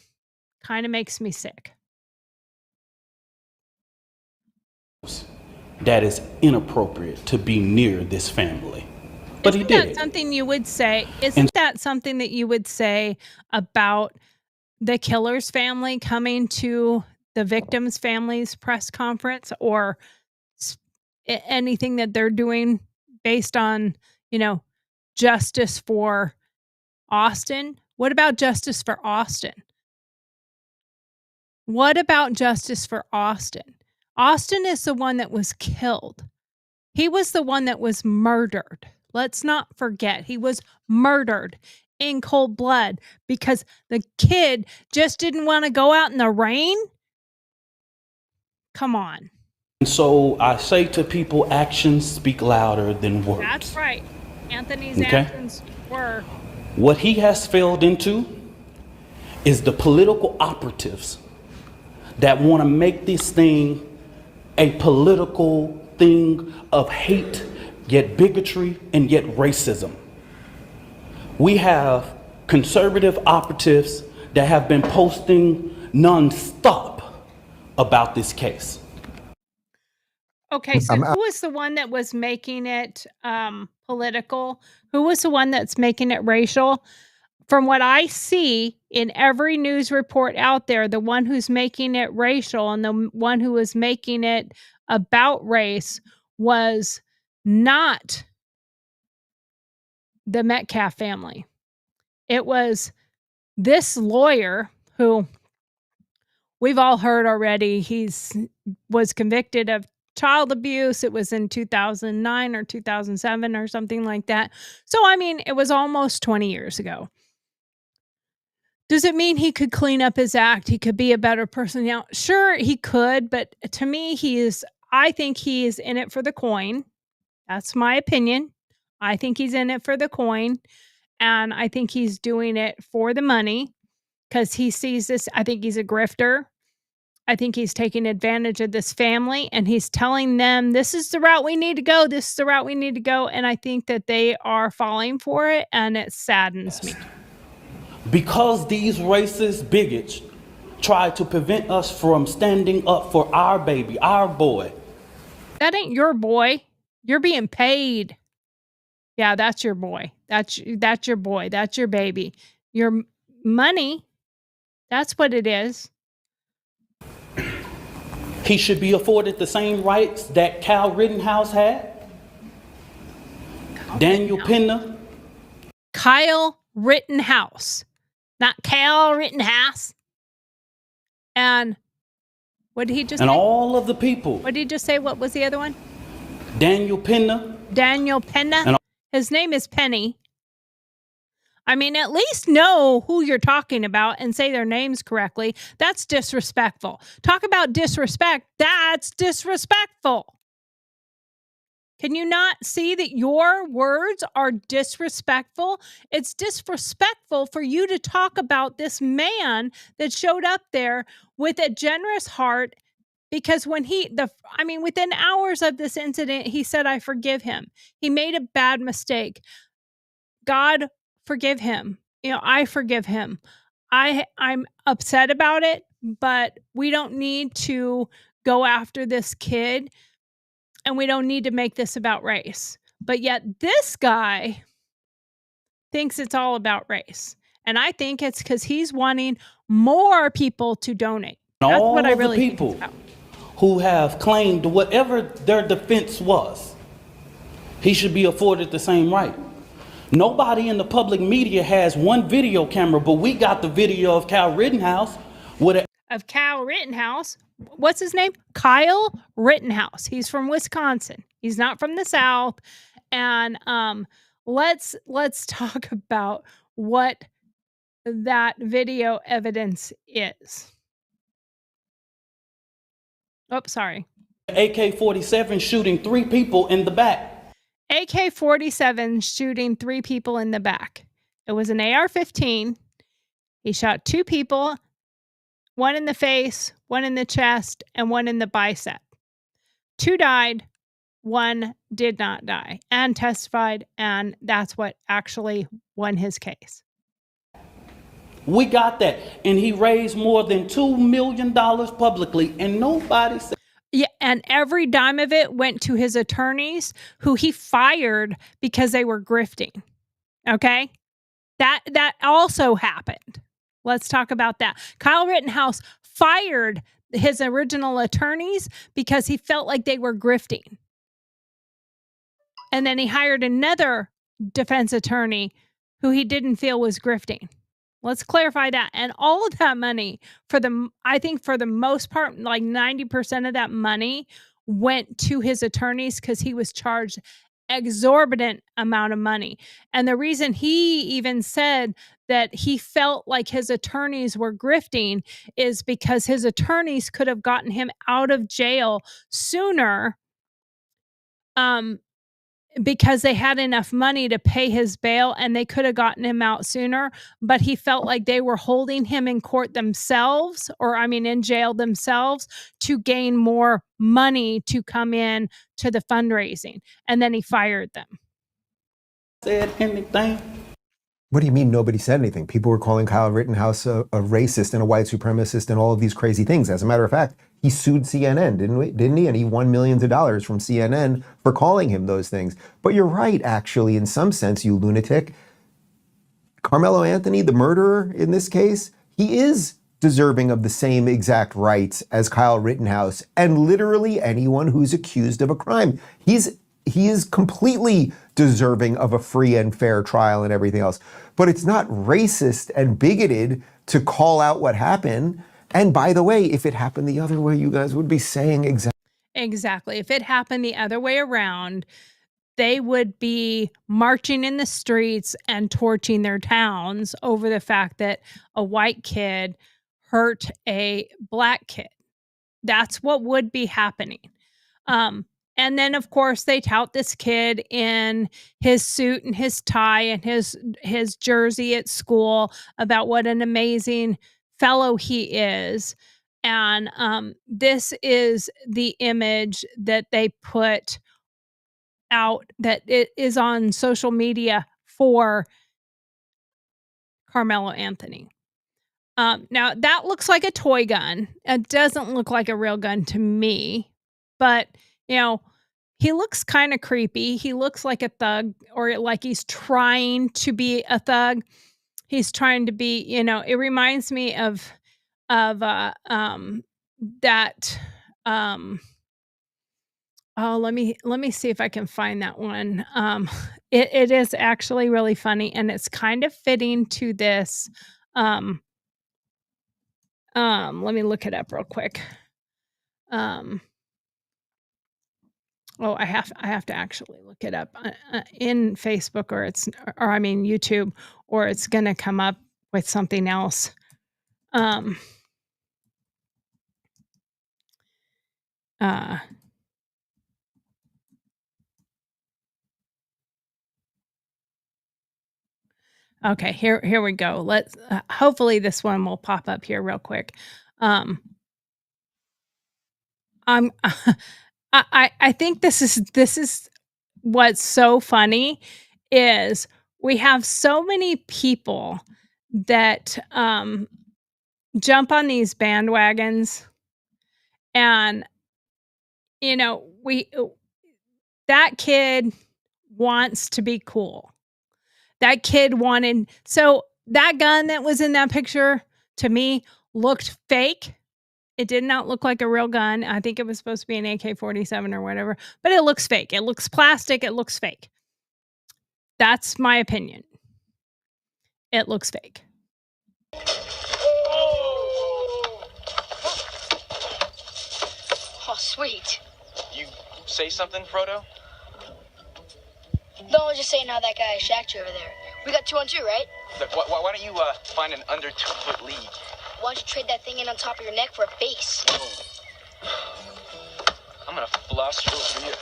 kind of makes me sick. That is inappropriate to be near this family. But he did. Isn't that something you would say? Isn't that something that you would say about the killer's family coming to the victim's family's press conference, or anything that they're doing based on, justice for Austin? What about justice for Austin? What about justice for Austin? Austin is the one that was killed. He was the one that was murdered. Let's not forget, he was murdered in cold blood because the kid just didn't want to go out in the rain. Come on. And so I say to people, actions speak louder than words. That's right. Anthony's actions were. What he has failed into is the political operatives that want to make this thing a political thing of hate, yet bigotry, and yet racism. We have conservative operatives that have been posting nonstop about this case. Okay, so who was the one that was making it political? Who was the one that's making it racial? From what I see in every news report out there, the one who's making it racial and the one who was making it about race was not the Metcalf family. It was this lawyer who we've all heard already. Was convicted of child abuse. It was in 2009 or 2007 or something like that. So, I mean, it was almost 20 years ago. Does it mean he could clean up his act? He could be a better person now? Sure, he could, but to me, I think he is in it for the coin. That's my opinion. I think he's in it for the coin, and I think he's doing it for the money because he sees this. I think he's a grifter. I think he's taking advantage of this family, and he's telling them, this is the route we need to go. This is the route we need to go. And I think that they are falling for it, and it saddens me. Because these racist bigots try to prevent us from standing up for our baby, our boy. That ain't your boy. You're being paid. Yeah, that's your boy. That's your boy. That's your baby. Your money, that's what it is. He should be afforded the same rights that Kyle Rittenhouse had. Daniel Penna. Kyle Rittenhouse. Not Kyle Rittenhouse. And what did he just say? And all of the people. What did he just say? What was the other one? Daniel Penna. Daniel Penna. His name is Penny. I mean, at least know who you're talking about and say their names correctly. That's disrespectful. Talk about disrespect. That's disrespectful. Can you not see that your words are disrespectful? It's disrespectful for you to talk about this man that showed up there with a generous heart, because when within hours of this incident, he said, I forgive him. He made a bad mistake. God forgive him. I forgive him. I'm upset about it, but we don't need to go after this kid, and we don't need to make this about race. But yet this guy thinks it's all about race. And I think it's because he's wanting more people to donate. That's all what I of really the think people it's about. Who have claimed whatever their defense was, he should be afforded the same right. Nobody in the public media has one video camera, but we got the video of Kyle Rittenhouse of Kyle Rittenhouse. What's his name? Kyle Rittenhouse. He's from Wisconsin. He's not from the South. And let's talk about what that video evidence is. Oh, sorry. AK-47 shooting 3 people in the back. AK-47 shooting 3 people in the back. It was an AR-15. He shot 2 people, one in the face, one in the chest, and one in the bicep. 2 died, 1 did not die, and testified, and that's what actually won his case. We got that, and he raised more than $2 million publicly, and nobody said. Yeah, and every dime of it went to his attorneys, who he fired because they were grifting. Okay? That also happened. Let's talk about that. Kyle Rittenhouse fired his original attorneys because he felt like they were grifting. And then he hired another defense attorney who he didn't feel was grifting. Let's clarify that. And all of that money, I think for the most part, like 90% of that money went to his attorneys because he was charged exorbitant amount of money. And the reason he even said that he felt like his attorneys were grifting is because his attorneys could have gotten him out of jail sooner because they had enough money to pay his bail and they could have gotten him out sooner, but he felt like they were holding him in court themselves, or I mean in jail themselves, to gain more money to come in to the fundraising. And then he fired them. Said anything? What do you mean nobody said anything? People were calling Kyle Rittenhouse a racist and a white supremacist and all of these crazy things. As a matter of fact, he sued CNN, didn't he? And he won millions of dollars from CNN for calling him those things. But you're right, actually, in some sense, you lunatic. Carmelo Anthony, the murderer in this case, he is deserving of the same exact rights as Kyle Rittenhouse and literally anyone who's accused of a crime. He is completely deserving of a free and fair trial and everything else. But it's not racist and bigoted to call out what happened. And by the way, if it happened the other way, you guys would be saying Exactly. If it happened the other way around, they would be marching in the streets and torching their towns over the fact that a white kid hurt a black kid. That's what would be happening. And then, of course, they tout this kid in his suit and his tie and his jersey at school about what an amazing fellow he is. And this is the image that they put out, that it is on social media for Carmelo Anthony. Now, that looks like a toy gun. It doesn't look like a real gun to me, but, you know, he looks kind of creepy. He looks like a thug, or like he's trying to be a thug. He's trying to be, you know, it reminds me of that, oh, let me see if I can find that one. It is actually really funny, and it's kind of fitting to this. Let me look it up real quick. Oh, I have to actually look it up in Facebook, or I mean YouTube, or it's gonna come up with something else. Okay, here we go. Let's hopefully this one will pop up here real quick. I'm I think this is what's so funny is we have so many people that jump on these bandwagons, and you know, that kid wants to be cool. That kid wanted, so that gun that was in that picture to me looked fake. It did not look like a real gun. I think it was supposed to be an AK-47 or whatever, but it looks fake. It looks plastic. It looks fake. That's my opinion. It looks fake. Oh, sweet. You say something, Frodo? No, I was just saying how that guy shacked you over there. We got 2 on 2, right? Look, why don't you find an under 2 foot lead? Why don't you trade that thing in on top of your neck for a base? I'm gonna floss you over here.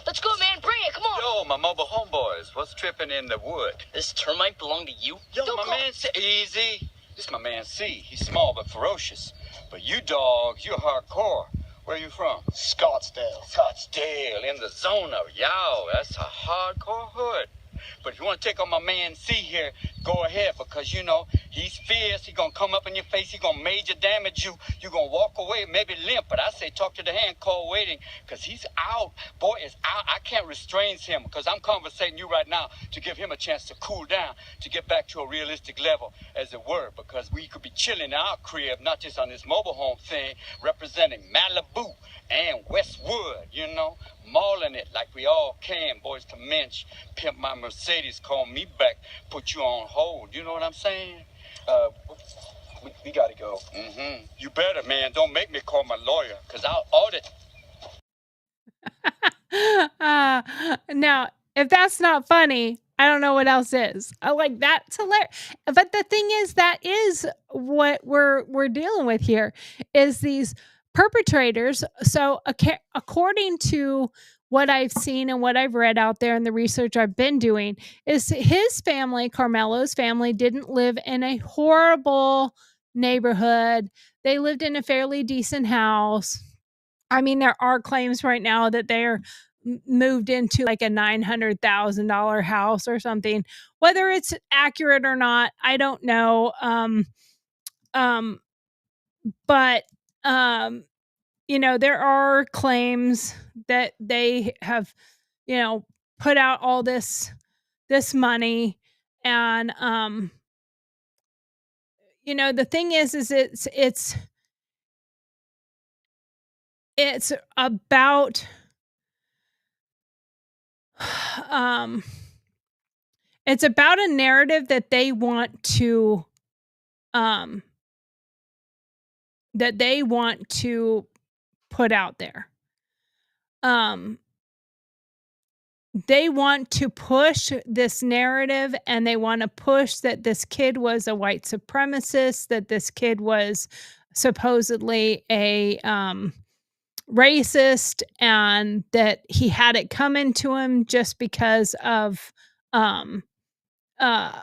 Let's go, man. Bring it. Come on. Yo, my mobile homeboys. What's tripping in the wood? This termite belong to you? Yo, my man C. Easy. This my man C. He's small but ferocious. But you dogs, you're hardcore. Where you from? Scottsdale. Scottsdale, in the zone of y'all. That's a hardcore hood. But if you want to take on my man C here, go ahead, because, you know, he's fierce. He's going to come up in your face. He's going to major damage you. You're going to walk away, maybe limp. But I say talk to the hand called waiting, because he's out. Boy, is out. I can't restrain him, because I'm conversating you right now to give him a chance to cool down, to get back to a realistic level, as it were, because we could be chilling in our crib, not just on this mobile home thing, representing Malibu and Westwood, you know, mauling it like we all can, boys to mensch, pimp my Mercedes, call me back, put you on hold, you know what I'm saying? We gotta go. Mm-hmm. You better, man. Don't make me call my lawyer, because I'll audit. Now, if that's not funny, I don't know what else is. I like that's hilarious. But the thing is, that is what we're dealing with here, is these perpetrators. So according to what I've seen and what I've read out there and the research I've been doing is his family, Carmelo's family, didn't live in a horrible neighborhood. They lived in a fairly decent house. I mean, there are claims right now that they're moved into like a $900,000 house or something. Whether it's accurate or not, I don't know. Um, but there are claims that they have, put out all this money, and the thing is it's about um it's about a narrative that they want to um put out there. Um they want to push this narrative, and they want to push that this kid was a white supremacist, that this kid was supposedly a racist, and that he had it coming to him just um uh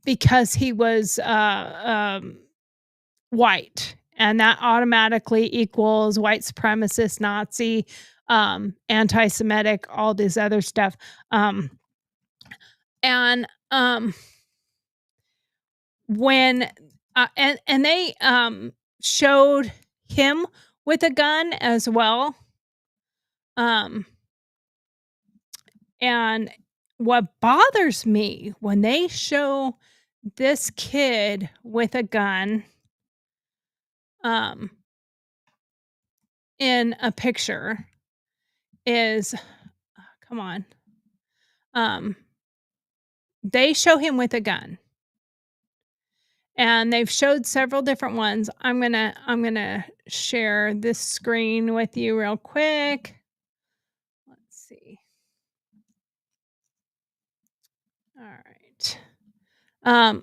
because he was white, and that automatically equals white supremacist, Nazi, anti-Semitic, all this other stuff. And when and they showed him with a gun as well. And what bothers me when they show this kid with a gun um in a picture is come on. They show him with a gun. And they've showed several different ones. I'm gonna share this screen with you real quick. Let's see. All right.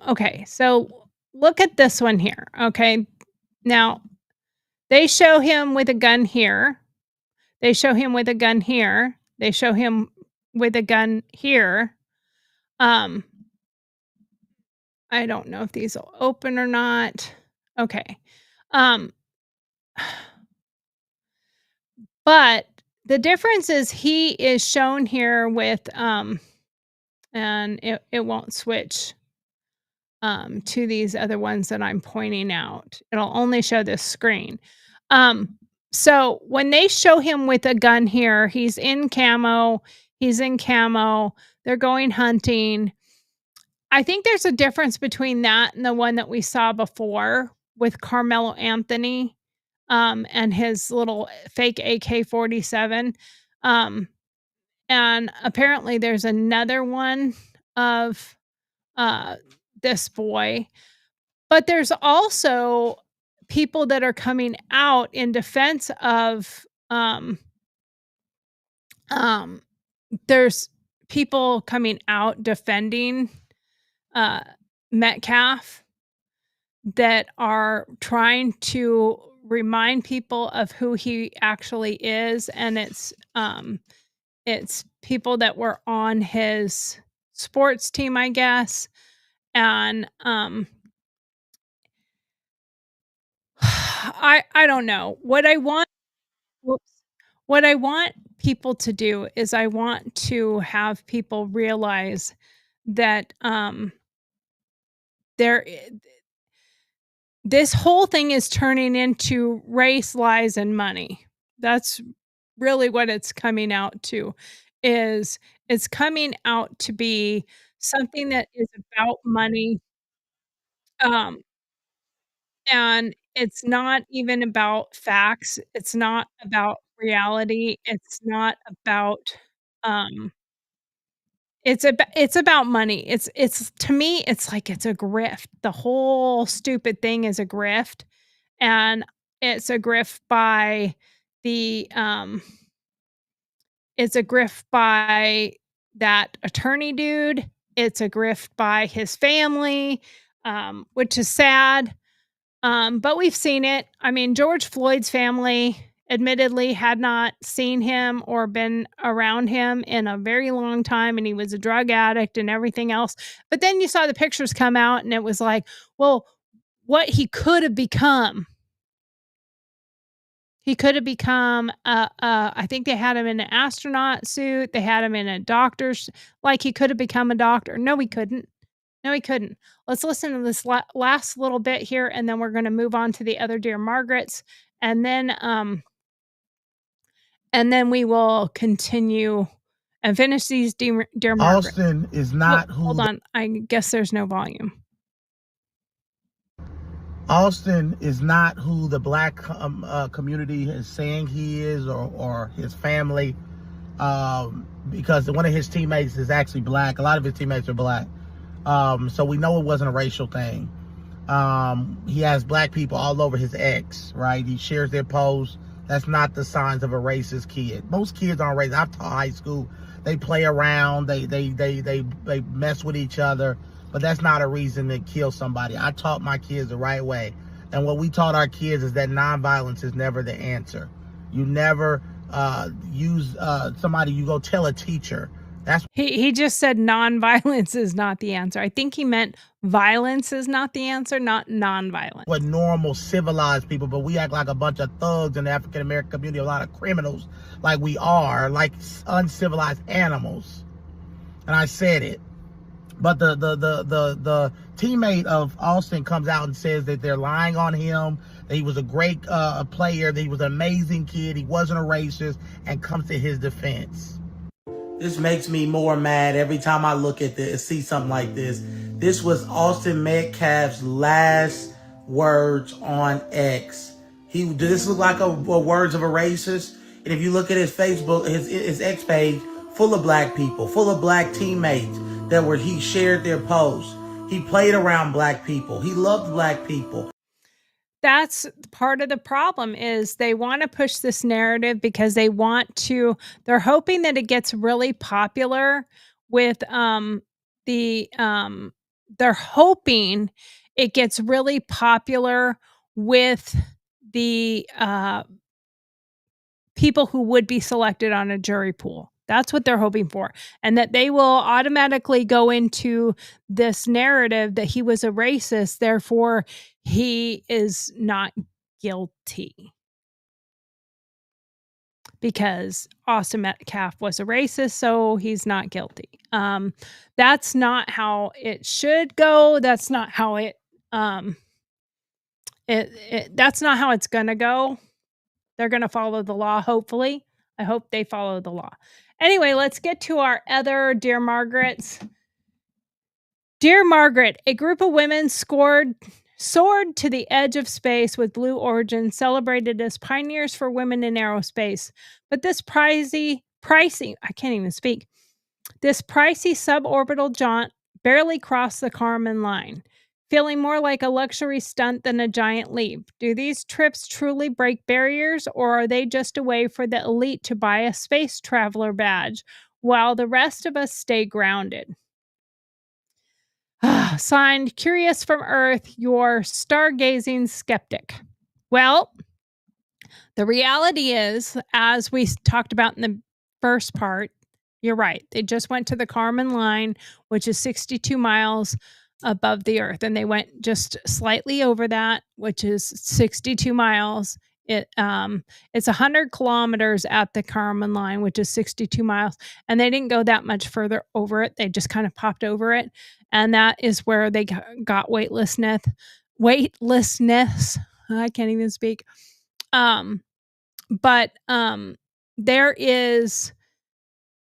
Okay, so look at this one here. Okay. Now they show him with a gun here. They show him with a gun here. They show him with a gun here. I don't know if these will open or not. Okay. Um, but the difference is he is shown here with and it won't switch to these other ones that I'm pointing out. It'll only show this screen. So when they show him with a gun here, he's in camo, they're going hunting. I think there's a difference between that and the one that we saw before with Carmelo Anthony, and his little fake AK-47. And apparently there's another one of this boy. But there's also people that are coming out in defense of there's people coming out defending Metcalf that are trying to remind people of who he actually is, and it's people that were on his sports team, I guess. And I don't know. What I want people to do is I want to have people realize that there this whole thing is turning into race, lies, and money. That's really what it's coming out to. Is it's coming out to be something that is about money. Um And it's not even about facts, it's not about reality, it's not about, um it's about money. It's to me, it's like it's a grift. The whole stupid thing is a grift, and it's a grift by the, it's a grift by that attorney dude, it's a grift by his family, which is sad. But we've seen it. I mean, George Floyd's family admittedly had not seen him or been around him in a very long time, and he was a drug addict and everything else. But then you saw the pictures come out, and it was like, well, what he could have become. He could have become I think they had him in an astronaut suit, they had him in a doctor's like, he could have become a doctor. No, he couldn't. No, he couldn't. Let's listen to this last little bit here, and then we're gonna move on to the other Dear Margarets, and then we will continue and finish these Dear Margaret. Austin is not who. Hold on, I guess there's no volume. Austin is not who the black community is saying he is, or his family, because one of his teammates is actually black. A lot of his teammates are black. So we know it wasn't a racial thing. He has black people all over his ex, right? He shares their posts. That's not the signs of a racist kid. Most kids aren't racist. I've taught high school. They play around. They mess with each other. But that's not a reason to kill somebody. I taught my kids the right way. And what we taught our kids is that nonviolence is never the answer. You never use somebody, you go tell a teacher. He just said nonviolence is not the answer. I think he meant violence is not the answer, not nonviolence. What normal, civilized people, but we act like a bunch of thugs in the African American community, a lot of criminals, like we are, like uncivilized animals. And I said it. But the teammate of Austin comes out and says that they're lying on him, that he was a great player, that he was an amazing kid, he wasn't a racist, and comes to his defense. This makes me more mad every time I look at this, see something like this. This was Austin Metcalf's last words on X. Did this look like a words of a racist? And if you look at his Facebook, his X page, full of black people, full of black teammates he shared their posts. He played around black people. He loved black people. That's part of the problem is they want to push this narrative because they're hoping that it gets really popular with they're hoping it gets really popular with the people who would be selected on a jury pool. That's what they're hoping for. And that they will automatically go into this narrative that he was a racist, therefore he is not guilty. Because Austin Metcalf was a racist, so he's not guilty. That's not how it should go. That's not how that's not how it's gonna go. They're gonna follow the law, hopefully. I hope they follow the law. Anyway, let's get to our other Dear Margarets. Dear Margaret, a group of women soared to the edge of space with Blue Origin, celebrated as pioneers for women in aerospace. But this pricey, I can't even speak. This pricey suborbital jaunt barely crossed the Kármán line, feeling more like a luxury stunt than a giant leap. Do these trips truly break barriers, or are they just a way for the elite to buy a space traveler badge while the rest of us stay grounded? Signed, Curious from Earth, your stargazing skeptic. Well, the reality is, as we talked about in the first part, you're right. They just went to the Kármán line, which is 62 miles above the Earth, and they went just slightly over that, which is 62 miles. It's 100 kilometers at the Kármán line, which is 62 miles, and they didn't go that much further over it. They just kind of popped over it, and that is where they got weightlessness. I can't even speak. But there is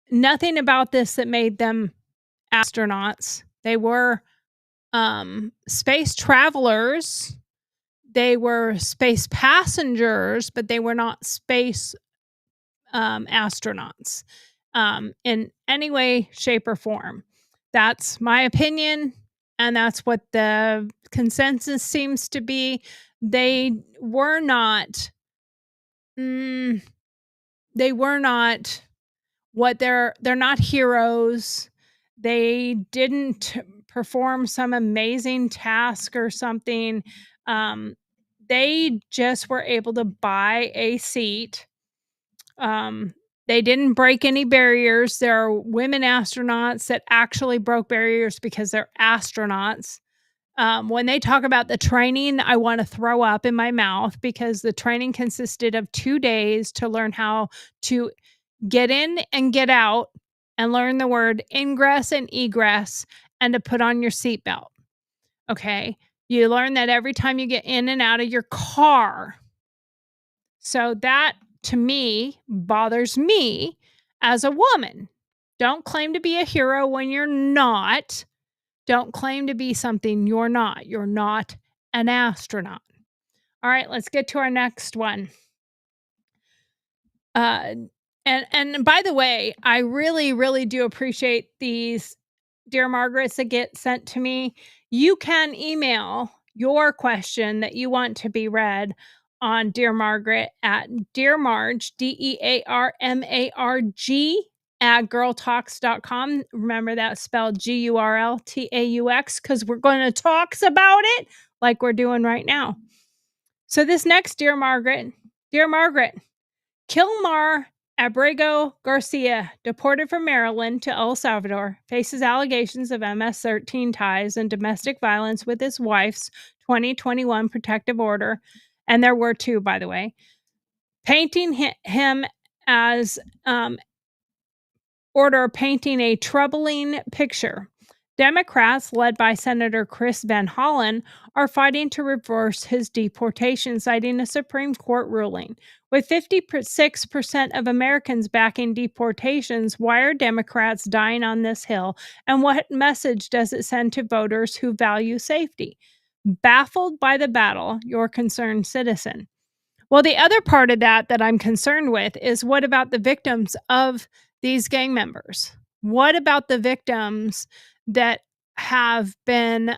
nothing about this that made them astronauts. They were space travelers. They were space passengers, but they were not space astronauts in any way, shape, or form. That's my opinion, and that's what the consensus seems to be. They were not. They were not what they're not heroes. They didn't perform some amazing task or something. they just were able to buy a seat. They didn't break any barriers. There are women astronauts that actually broke barriers because they're astronauts. When they talk about the training, I want to throw up in my mouth because the training consisted of 2 days to learn how to get in and get out and learn the word ingress and egress and to put on your seatbelt. Okay. You learn that every time you get in and out of your car. So that to me bothers me as a woman. Don't claim to be a hero when you're not. Don't claim to be something you're not. You're not an astronaut. All right, let's get to our next one. And by the way, I really do appreciate these Dear Margarets that get sent to me. You can email your question that you want to be read on Dear Margaret at dearmarg, DEARMARG at gurltaux.com. Remember that's spelled GURLTAUX because we're going to talk about it like we're doing right now. So this next Dear Margaret, Kilmar Abrego Garcia, deported from Maryland to El Salvador, faces allegations of MS-13 ties and domestic violence with his wife's 2021 protective order, and there were 2, by the way, painting him as order painting a troubling picture. Democrats, led by Senator Chris Van Hollen, are fighting to reverse his deportation, citing a Supreme Court ruling. With 56% of Americans backing deportations, why are Democrats dying on this hill? And what message does it send to voters who value safety? Baffled by the battle, your concerned citizen. Well, the other part of that I'm concerned with is what about the victims of these gang members? What about the victims that have been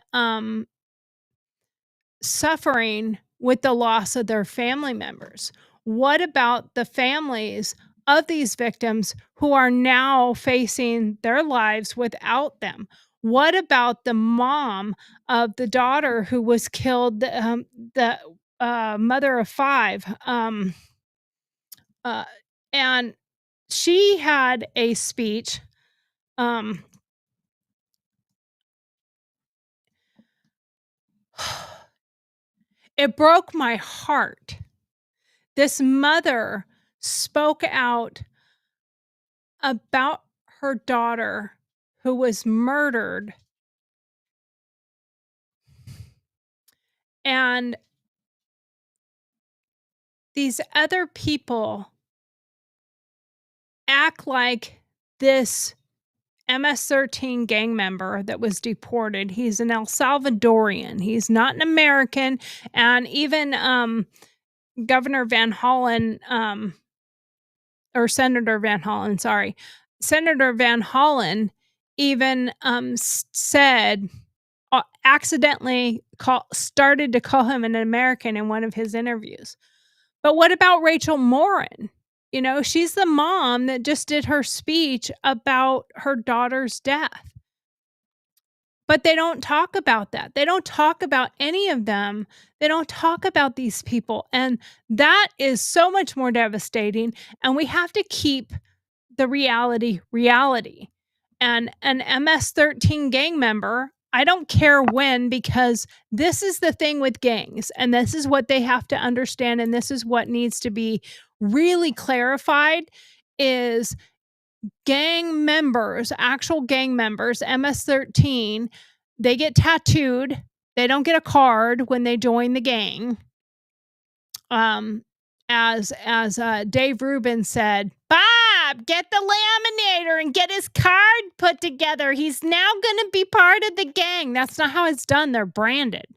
suffering with the loss of their family members? What about the families of these victims who are now facing their lives without them? What about the mom of the daughter who was killed, the mother of 5? And she had a speech. It broke my heart. This mother spoke out about her daughter who was murdered. And these other people act like this MS-13 gang member that was deported. He's an El Salvadorian. He's not an American. And even Governor Van Hollen, or Senator Van Hollen, sorry. Senator Van Hollen even said, accidentally started to call him an American in one of his interviews. But what about Rachel Morin? You know, she's the mom that just did her speech about her daughter's death. But they don't talk about that. They don't talk about any of them. They don't talk about these people. And that is so much more devastating. And we have to keep the reality. And an MS-13 gang member, I don't care when, because this is the thing with gangs, and this is what they have to understand, and this is what needs to be really clarified, is gang members, actual gang members, MS-13, they get tattooed. They don't get a card when they join the gang. As Dave Rubin said, Bob, get the laminator and get his card put together. He's now going to be part of the gang. That's not how it's done. They're branded.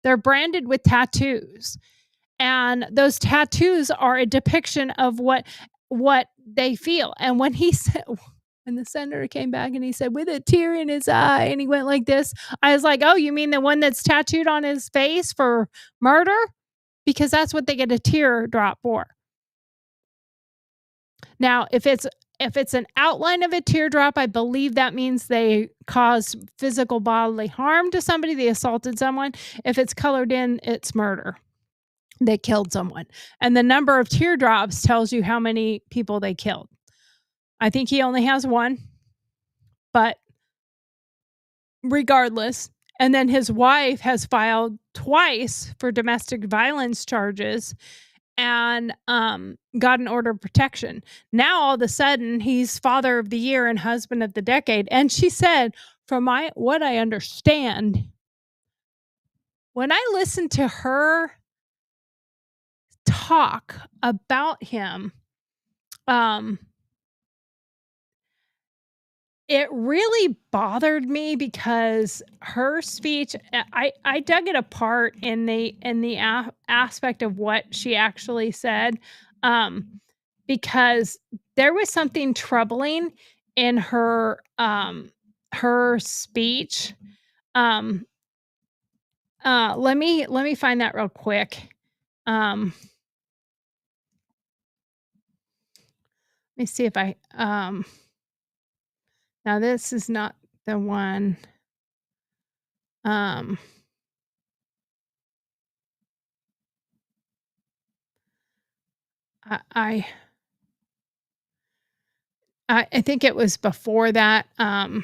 They're branded with tattoos. And those tattoos are a depiction of what they feel. And when he said, when the senator came back and he said, with a tear in his eye, and he went like this, I was like, oh, you mean the one that's tattooed on his face for murder? Because that's what they get a teardrop for. Now, if it's an outline of a teardrop, I believe that means they caused physical bodily harm to somebody, they assaulted someone. If it's colored in, it's murder. they killed someone. And the number of teardrops tells you how many people they killed. I think he only has one, but regardless. And then his wife has filed twice for domestic violence charges and got an order of protection. Now all of a sudden he's father of the year and husband of the decade. And she said, from what I understand, when I listen to her talk about him, it really bothered me because her speech, I dug it apart in the aspect of what she actually said, because there was something troubling in her speech. Let me find that real quick. Let me see if I now this is not the one. I think it was before that. I'm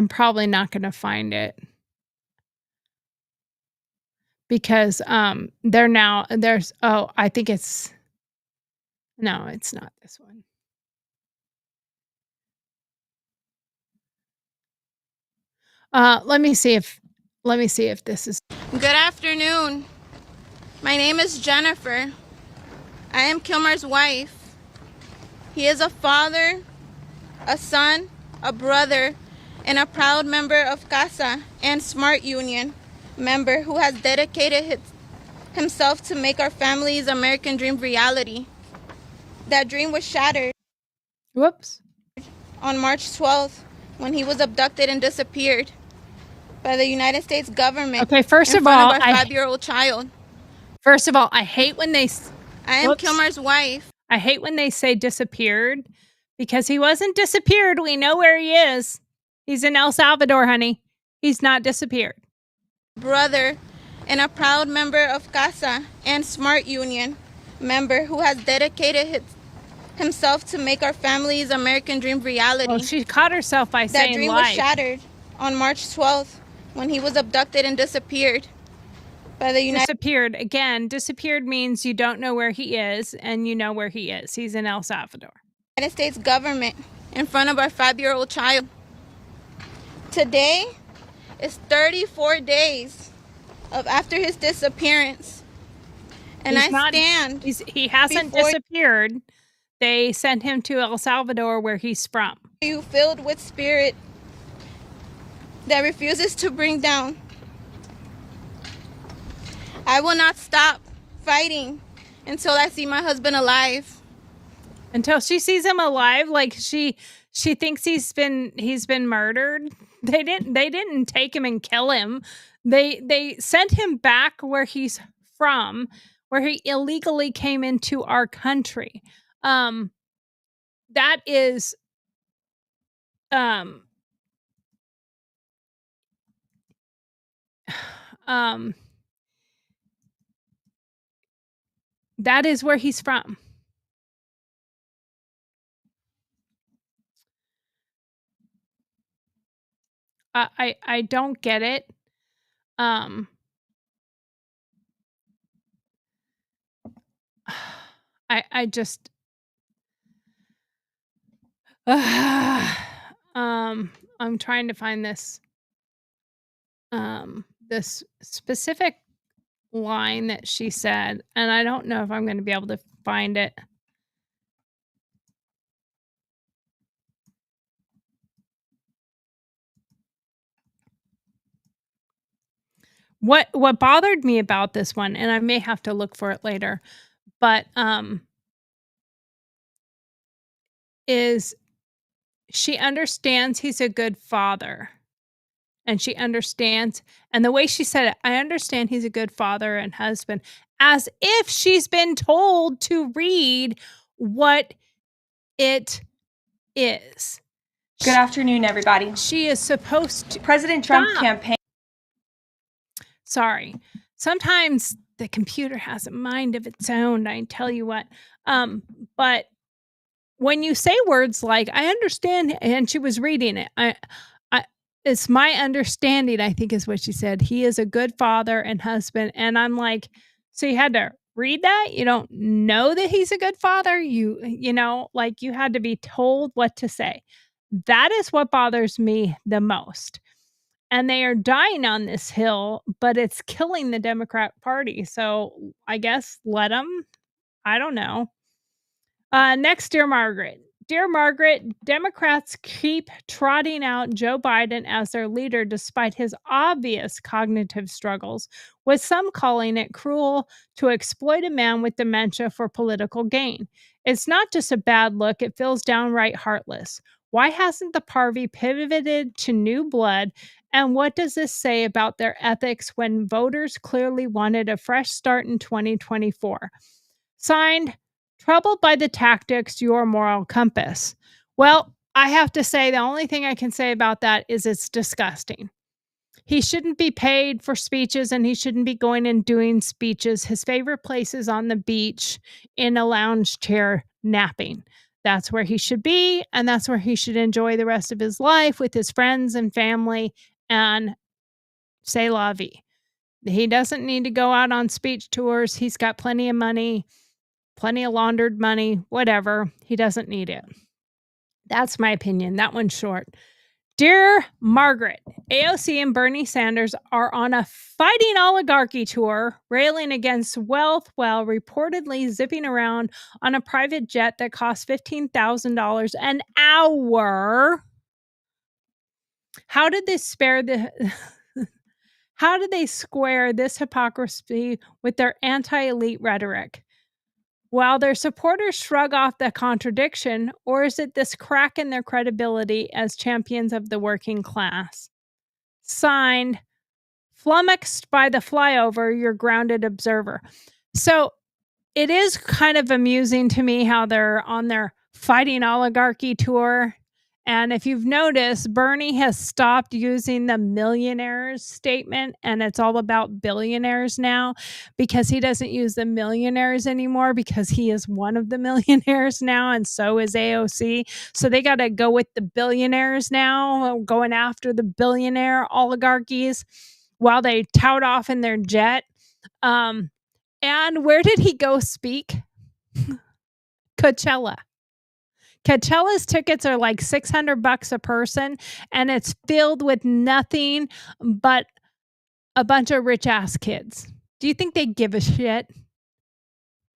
probably not going to find it because I think it's no, it's not this one. Let me see if this is. Good afternoon. My name is Jennifer. I am Kilmer's wife. He is a father, a son, a brother, and a proud member of CASA and SMART Union member who has dedicated himself to make our family's American dream reality. That dream was shattered. Whoops. On March 12th, when he was abducted and disappeared by the United States government. Okay, first of all, our 5-year-old child. First of all, I hate when they. I am Kilmer's wife. I hate when they say disappeared because he wasn't disappeared. We know where he is. He's in El Salvador, honey. He's not disappeared. Brother and a proud member of CASA and SMART Union member who has dedicated himself to make our family's American dream reality. Well, she caught herself by saying that dream life. was shattered on March 12th when he was abducted and disappeared by the United Disappeared. Again, disappeared means you don't know where he is, and you know where he is. He's in El Salvador. United States government in front of our 5-year-old child. Today is 34 days after his disappearance. And he hasn't disappeared. They sent him to El Salvador where he's from. You filled with spirit that refuses to bring down. I will not stop fighting until I see my husband alive. Until she sees him alive, like she thinks he's been murdered. They didn't take him and kill him. They sent him back where he's from, where he illegally came into our country. That is that is where he's from. I don't get it. I just I'm trying to find this this specific line that she said, and I don't know if I'm going to be able to find it. What bothered me about this one, and I may have to look for it later, but is she understands he's a good father. And she understands, and the way she said it, I understand he's a good father and husband, as if she's been told to read what it is. Good afternoon, everybody. She is supposed to. President Trump campaign. Sorry. sometimes the computer has a mind of its own, I tell you what. But when you say words like, I understand, and she was reading it, I it's my understanding, I think is what she said. He is a good father and husband. And I'm like, so you had to read that? You don't know that he's a good father? You know, like you had to be told what to say. That is what bothers me the most. And they are dying on this hill, but it's killing the Democrat Party. So I guess let them. I don't know. Next, Dear Margaret. Dear Margaret, Democrats keep trotting out Joe Biden as their leader despite his obvious cognitive struggles, with some calling it cruel to exploit a man with dementia for political gain. It's not just a bad look, it feels downright heartless. Why hasn't the party pivoted to new blood? And what does this say about their ethics when voters clearly wanted a fresh start in 2024? Signed, Troubled by the tactics, your moral compass. Well, I have to say, the only thing I can say about that is it's disgusting. He shouldn't be paid for speeches and he shouldn't be going and doing speeches. His favorite place is on the beach in a lounge chair napping. That's where he should be, and that's where he should enjoy the rest of his life with his friends and family and say la vie. He doesn't need to go out on speech tours. He's got plenty of money. Plenty of laundered money, whatever. He doesn't need it. That's my opinion. That one's short. Dear Margaret, AOC and Bernie Sanders are on a fighting oligarchy tour, railing against wealth while reportedly zipping around on a private jet that costs $15,000 an hour. How did they How did they square this hypocrisy with their anti-elite rhetoric? While their supporters shrug off the contradiction, or is it this crack in their credibility as champions of the working class? Signed, Flummoxed by the flyover, your grounded observer. So it is kind of amusing to me how they're on their fighting oligarchy tour. And if you've noticed, Bernie has stopped using the millionaires statement, and it's all about billionaires now because he doesn't use the millionaires anymore because he is one of the millionaires now, and so is AOC. So they got to go with the billionaires now, going after the billionaire oligarchies while they tout off in their jet. And where did he go speak? Coachella. Coachella's tickets are like $600 a person, and it's filled with nothing but a bunch of rich ass kids. Do you think they give a shit?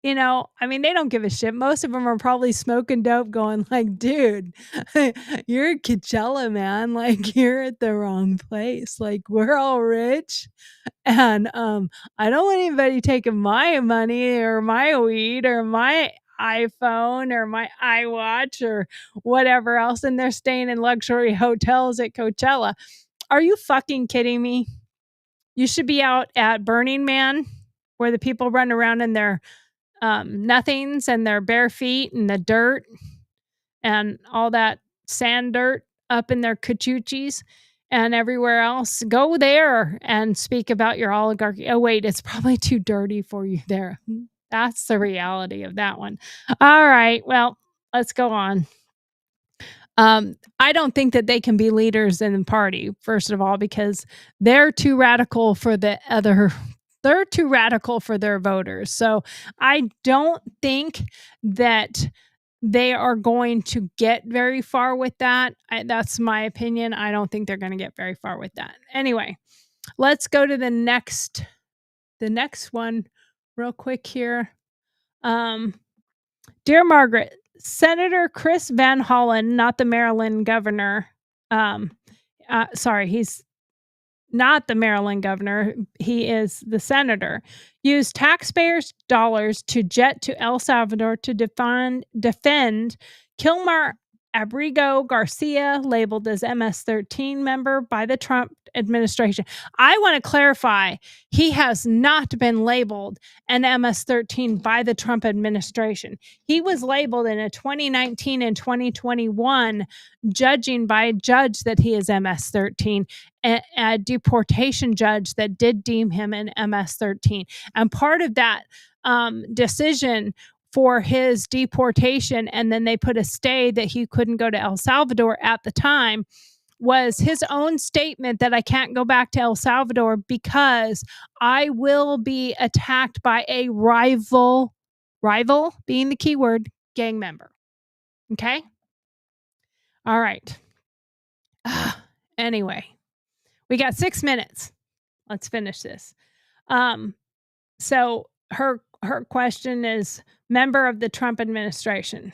You know, I mean, they don't give a shit. Most of them are probably smoking dope going like, dude, you're at Coachella, man. Like, you're at the wrong place. Like, we're all rich. And I don't want anybody taking my money or my weed or my iPhone or my iWatch or whatever else, and they're staying in luxury hotels at Coachella. Are you fucking kidding me? You should be out at Burning Man where the people run around in their nothings and their bare feet and the dirt and all that sand dirt up in their cachuchis and everywhere else. Go there and speak about your oligarchy. Oh, wait, it's probably too dirty for you there. That's the reality of that one. All right, well, let's go on. I don't think that they can be leaders in the party, first of all, because they're too radical for the other. They're too radical for their voters. So I don't think that they are going to get very far with that. That's my opinion. I don't think they're going to get very far with that. Anyway, let's go to the next one real quick here. Dear Margaret, Senator Chris Van Hollen, not the Maryland governor. He's not the Maryland governor. He is the senator. Used taxpayers' dollars to jet to El Salvador to defend Kilmar Abrigo Garcia, labeled as MS-13 member by the Trump administration. I want to clarify, he has not been labeled an MS-13 by the Trump administration. He was labeled in a 2019 and 2021 judging by a judge that he is MS-13. a deportation judge that did deem him an MS-13. And part of that decision for his deportation, and then they put a stay that he couldn't go to El Salvador at the time, was his own statement that I can't go back to El Salvador because I will be attacked by a rival being the key word, gang member. Okay? All right. Anyway, we got 6 minutes. Let's finish this. So her question is, member of the Trump administration.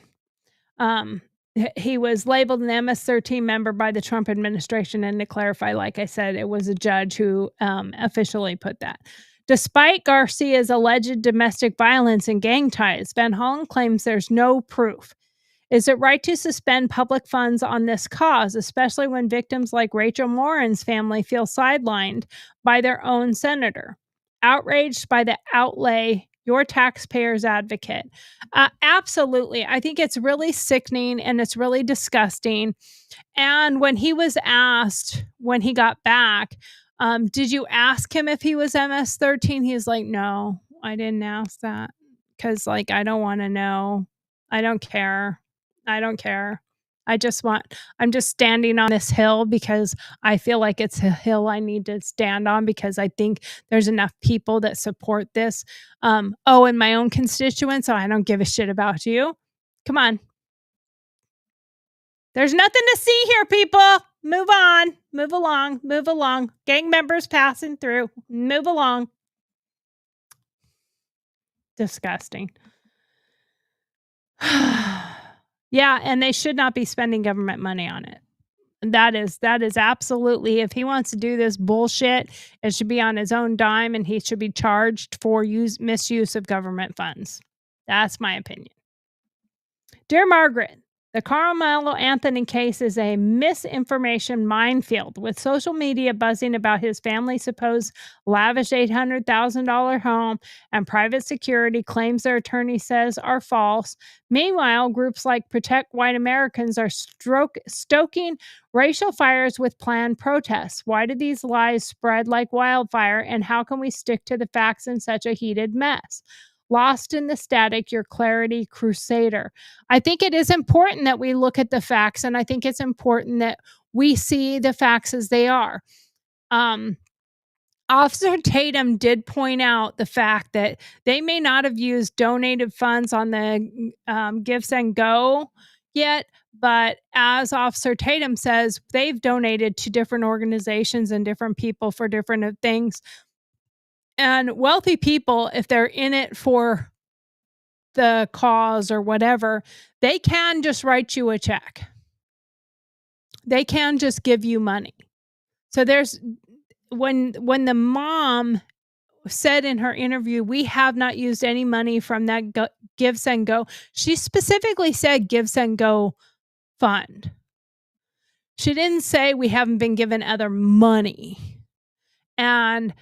He was labeled an MS-13 member by the Trump administration, and to clarify, like I said, it was a judge who officially put that. Despite Garcia's alleged domestic violence and gang ties, Van Hollen claims there's no proof. Is it right to suspend public funds on this cause, especially when victims like Rachel Morin's family feel sidelined by their own senator? Outraged by the outlay, your taxpayers advocate. Absolutely. I think it's really sickening and it's really disgusting. And when he was asked when he got back, did you ask him if he was MS-13? He's like, no, I didn't ask that because, like, I don't want to know. I don't care. I'm just standing on this hill because I feel like it's a hill I need to stand on because I think there's enough people that support this. In my own constituents, so I don't give a shit about you. Come on. There's nothing to see here, people. Move on. Move along. Gang members passing through. Move along. Disgusting. Yeah, and they should not be spending government money on it. That is absolutely, if he wants to do this bullshit, it should be on his own dime and he should be charged for misuse of government funds. That's my opinion. Dear Margaret, the Carmelo Anthony case is a misinformation minefield, with social media buzzing about his family's supposed lavish $800,000 home and private security claims their attorney says are false. Meanwhile, groups like Protect White Americans are stoking racial fires with planned protests. Why do these lies spread like wildfire, and how can we stick to the facts in such a heated mess? Lost in the static, your clarity crusader. I think it is important that we look at the facts, and I think it's important that we see the facts as they are. Officer Tatum did point out the fact that they may not have used donated funds on the Give, Send, Go yet, but as Officer Tatum says, they've donated to different organizations and different people for different things. And wealthy people, if they're in it for the cause or whatever, they can just write you a check. They can just give you money. So there's when the mom said in her interview, we have not used any money from that Give, Send, Go. She specifically said Give, Send, Go fund. She didn't say we haven't been given other money. And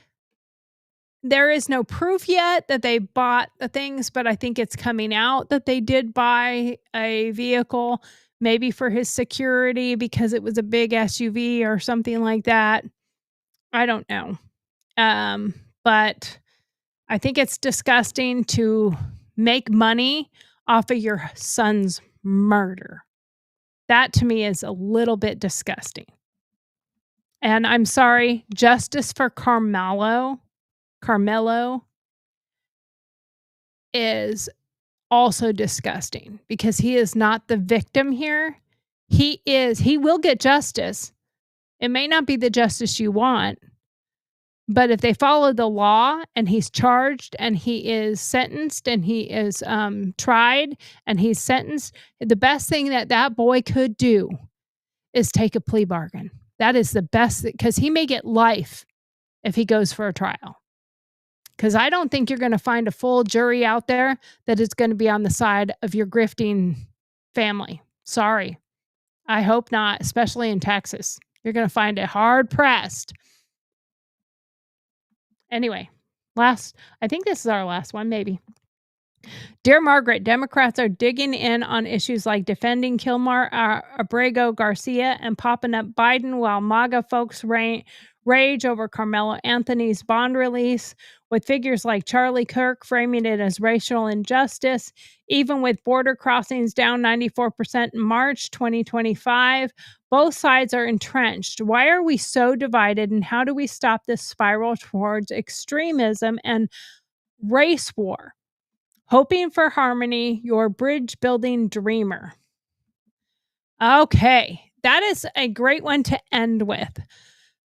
there is no proof yet that they bought the things, but I think it's coming out that they did buy a vehicle, maybe for his security because it was a big SUV or something like that. I don't know. But I think it's disgusting to make money off of your son's murder. That to me is a little bit disgusting. And I'm sorry, justice for Carmelo is also disgusting because he is not the victim here. He will get justice. It may not be the justice you want, but if they follow the law and he's charged and he is sentenced and he is tried and he's sentenced, the best thing that boy could do is take a plea bargain. That is the best, because he may get life if he goes for a trial. Because I don't think you're going to find a full jury out there that is going to be on the side of your grifting family. Sorry. I hope not, especially in Texas. You're going to find it hard pressed. Anyway, I think this is our last one, maybe. Dear Margaret, Democrats are digging in on issues like defending Kilmar, Abrego Garcia, and popping up Biden, while MAGA folks rage over Carmelo Anthony's bond release, with figures like Charlie Kirk framing it as racial injustice. Even with border crossings down 94% in March 2025, both sides are entrenched. Why are we so divided, and how do we stop this spiral towards extremism and race war? Hoping for harmony, your bridge building dreamer. Okay, that is a great one to end with,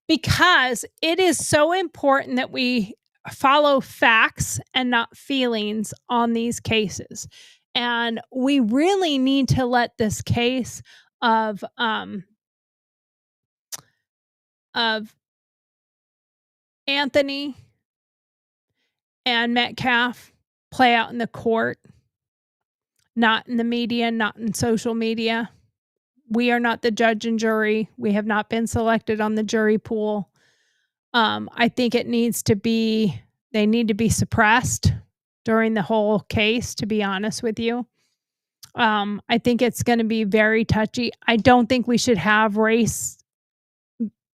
because it is so important that we follow facts and not feelings on these cases. And we really need to let this case of Anthony and Metcalf play out in the court, not in the media, not in social media. We are not the judge and jury. We have not been selected on the jury pool. I think they need to be suppressed during the whole case, to be honest with you. I think it's going to be very touchy. I don't think we should have race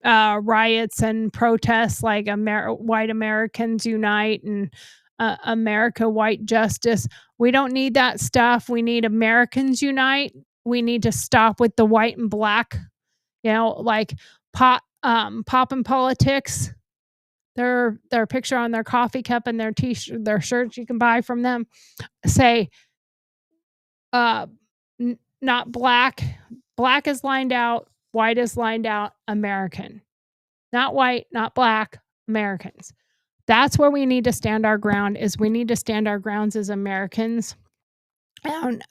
riots and protests like White Americans Unite and America White Justice. We don't need that stuff. We need Americans Unite. We need to stop with the white and black, like pop and politics. Their picture on their coffee cup and their t-shirt, their shirts you can buy from them say not black. Black is lined out, white is lined out, American. Not white, not black, Americans. That's where we need to stand our ground. We need to stand our grounds as Americans. And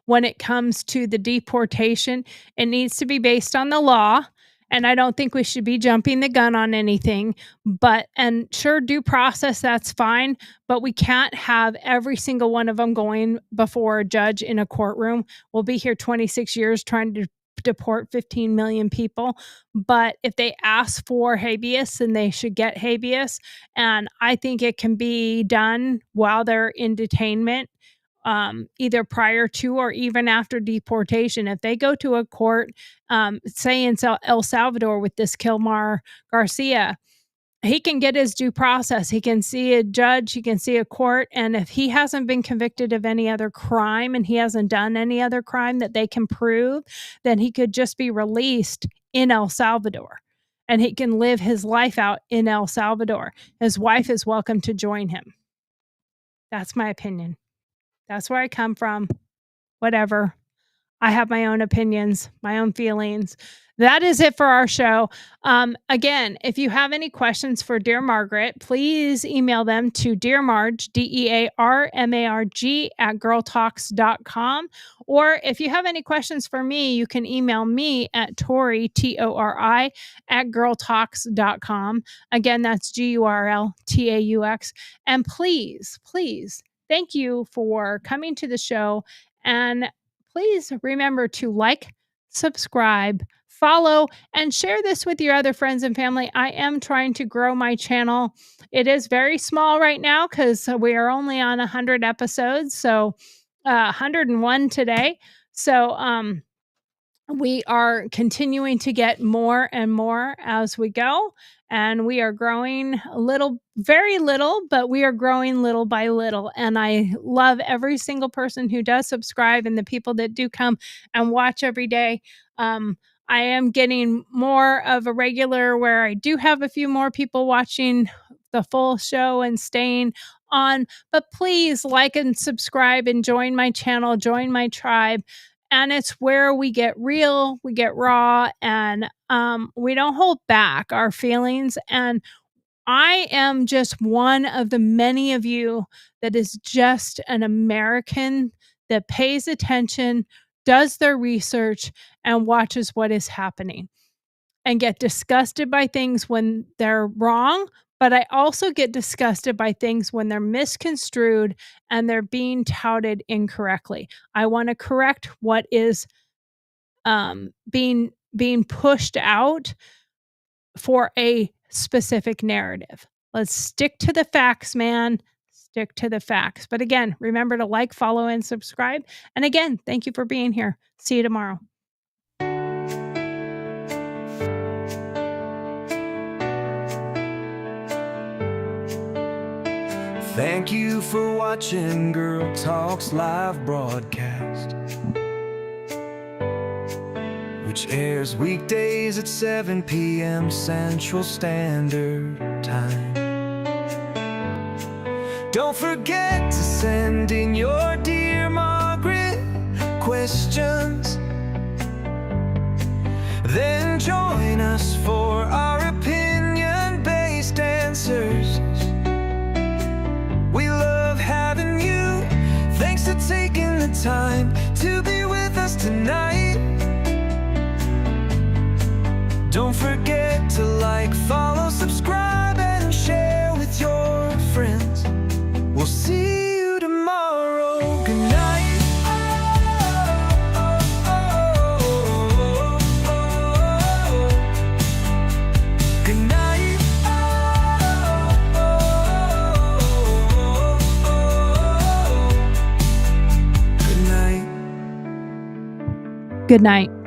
when it comes to the deportation, it needs to be based on the law. And I don't think we should be jumping the gun on anything. And sure, due process, that's fine. But we can't have every single one of them going before a judge in a courtroom. We'll be here 26 years trying to deport 15 million people. But if they ask for habeas, then they should get habeas. And I think it can be done while they're in detainment. Either prior to or even after deportation. If they go to a court, say in El Salvador with this Kilmar Garcia, he can get his due process. He can see a judge, he can see a court, and if he hasn't been convicted of any other crime and he hasn't done any other crime that they can prove, then he could just be released in El Salvador. And he can live his life out in El Salvador. His wife is welcome to join him. That's my opinion. That's where I come from. Whatever. I have my own opinions, my own feelings. That is it for our show. Again, if you have any questions for Dear Margaret, please email them to dearmarg, DEARMARG @gurltaux.com. Or if you have any questions for me, you can email me at Tori, TORI, @gurltaux.com. Again, that's GURLTAUX. And please, thank you for coming to the show. And please remember to like, subscribe, follow, and share this with your other friends and family. I am trying to grow my channel. It is very small right now because we are only on 100 episodes. So 101 today. So we are continuing to get more and more as we go. And we are growing very little, but we are growing little by little. And I love every single person who does subscribe and the people that do come and watch every day. I am getting more of a regular where I do have a few more people watching the full show and staying on. But please like and subscribe and join my channel, join my tribe. And it's where we get real, we get raw, and we don't hold back our feelings. And I am just one of the many of you that is just an American that pays attention, does their research, and watches what is happening, and get disgusted by things when they're wrong. But I also get disgusted by things when they're misconstrued and they're being touted incorrectly. I want to correct what is being pushed out for a specific narrative. Let's stick to the facts, man. stick to the facts. But again, remember to like, follow, and subscribe. And again, thank you for being here. See you tomorrow. Thank you for watching Gurl TauX live broadcast, which airs weekdays at 7 p.m. Central Standard Time. Don't forget to send in your Dear Margaret questions. Then join us for our opinion-based answers. We love having you. Thanks for taking the time to be with us tonight. Don't forget to like, follow, subscribe, and share with your friends. We'll see you tomorrow. Good night. Good night. Good night.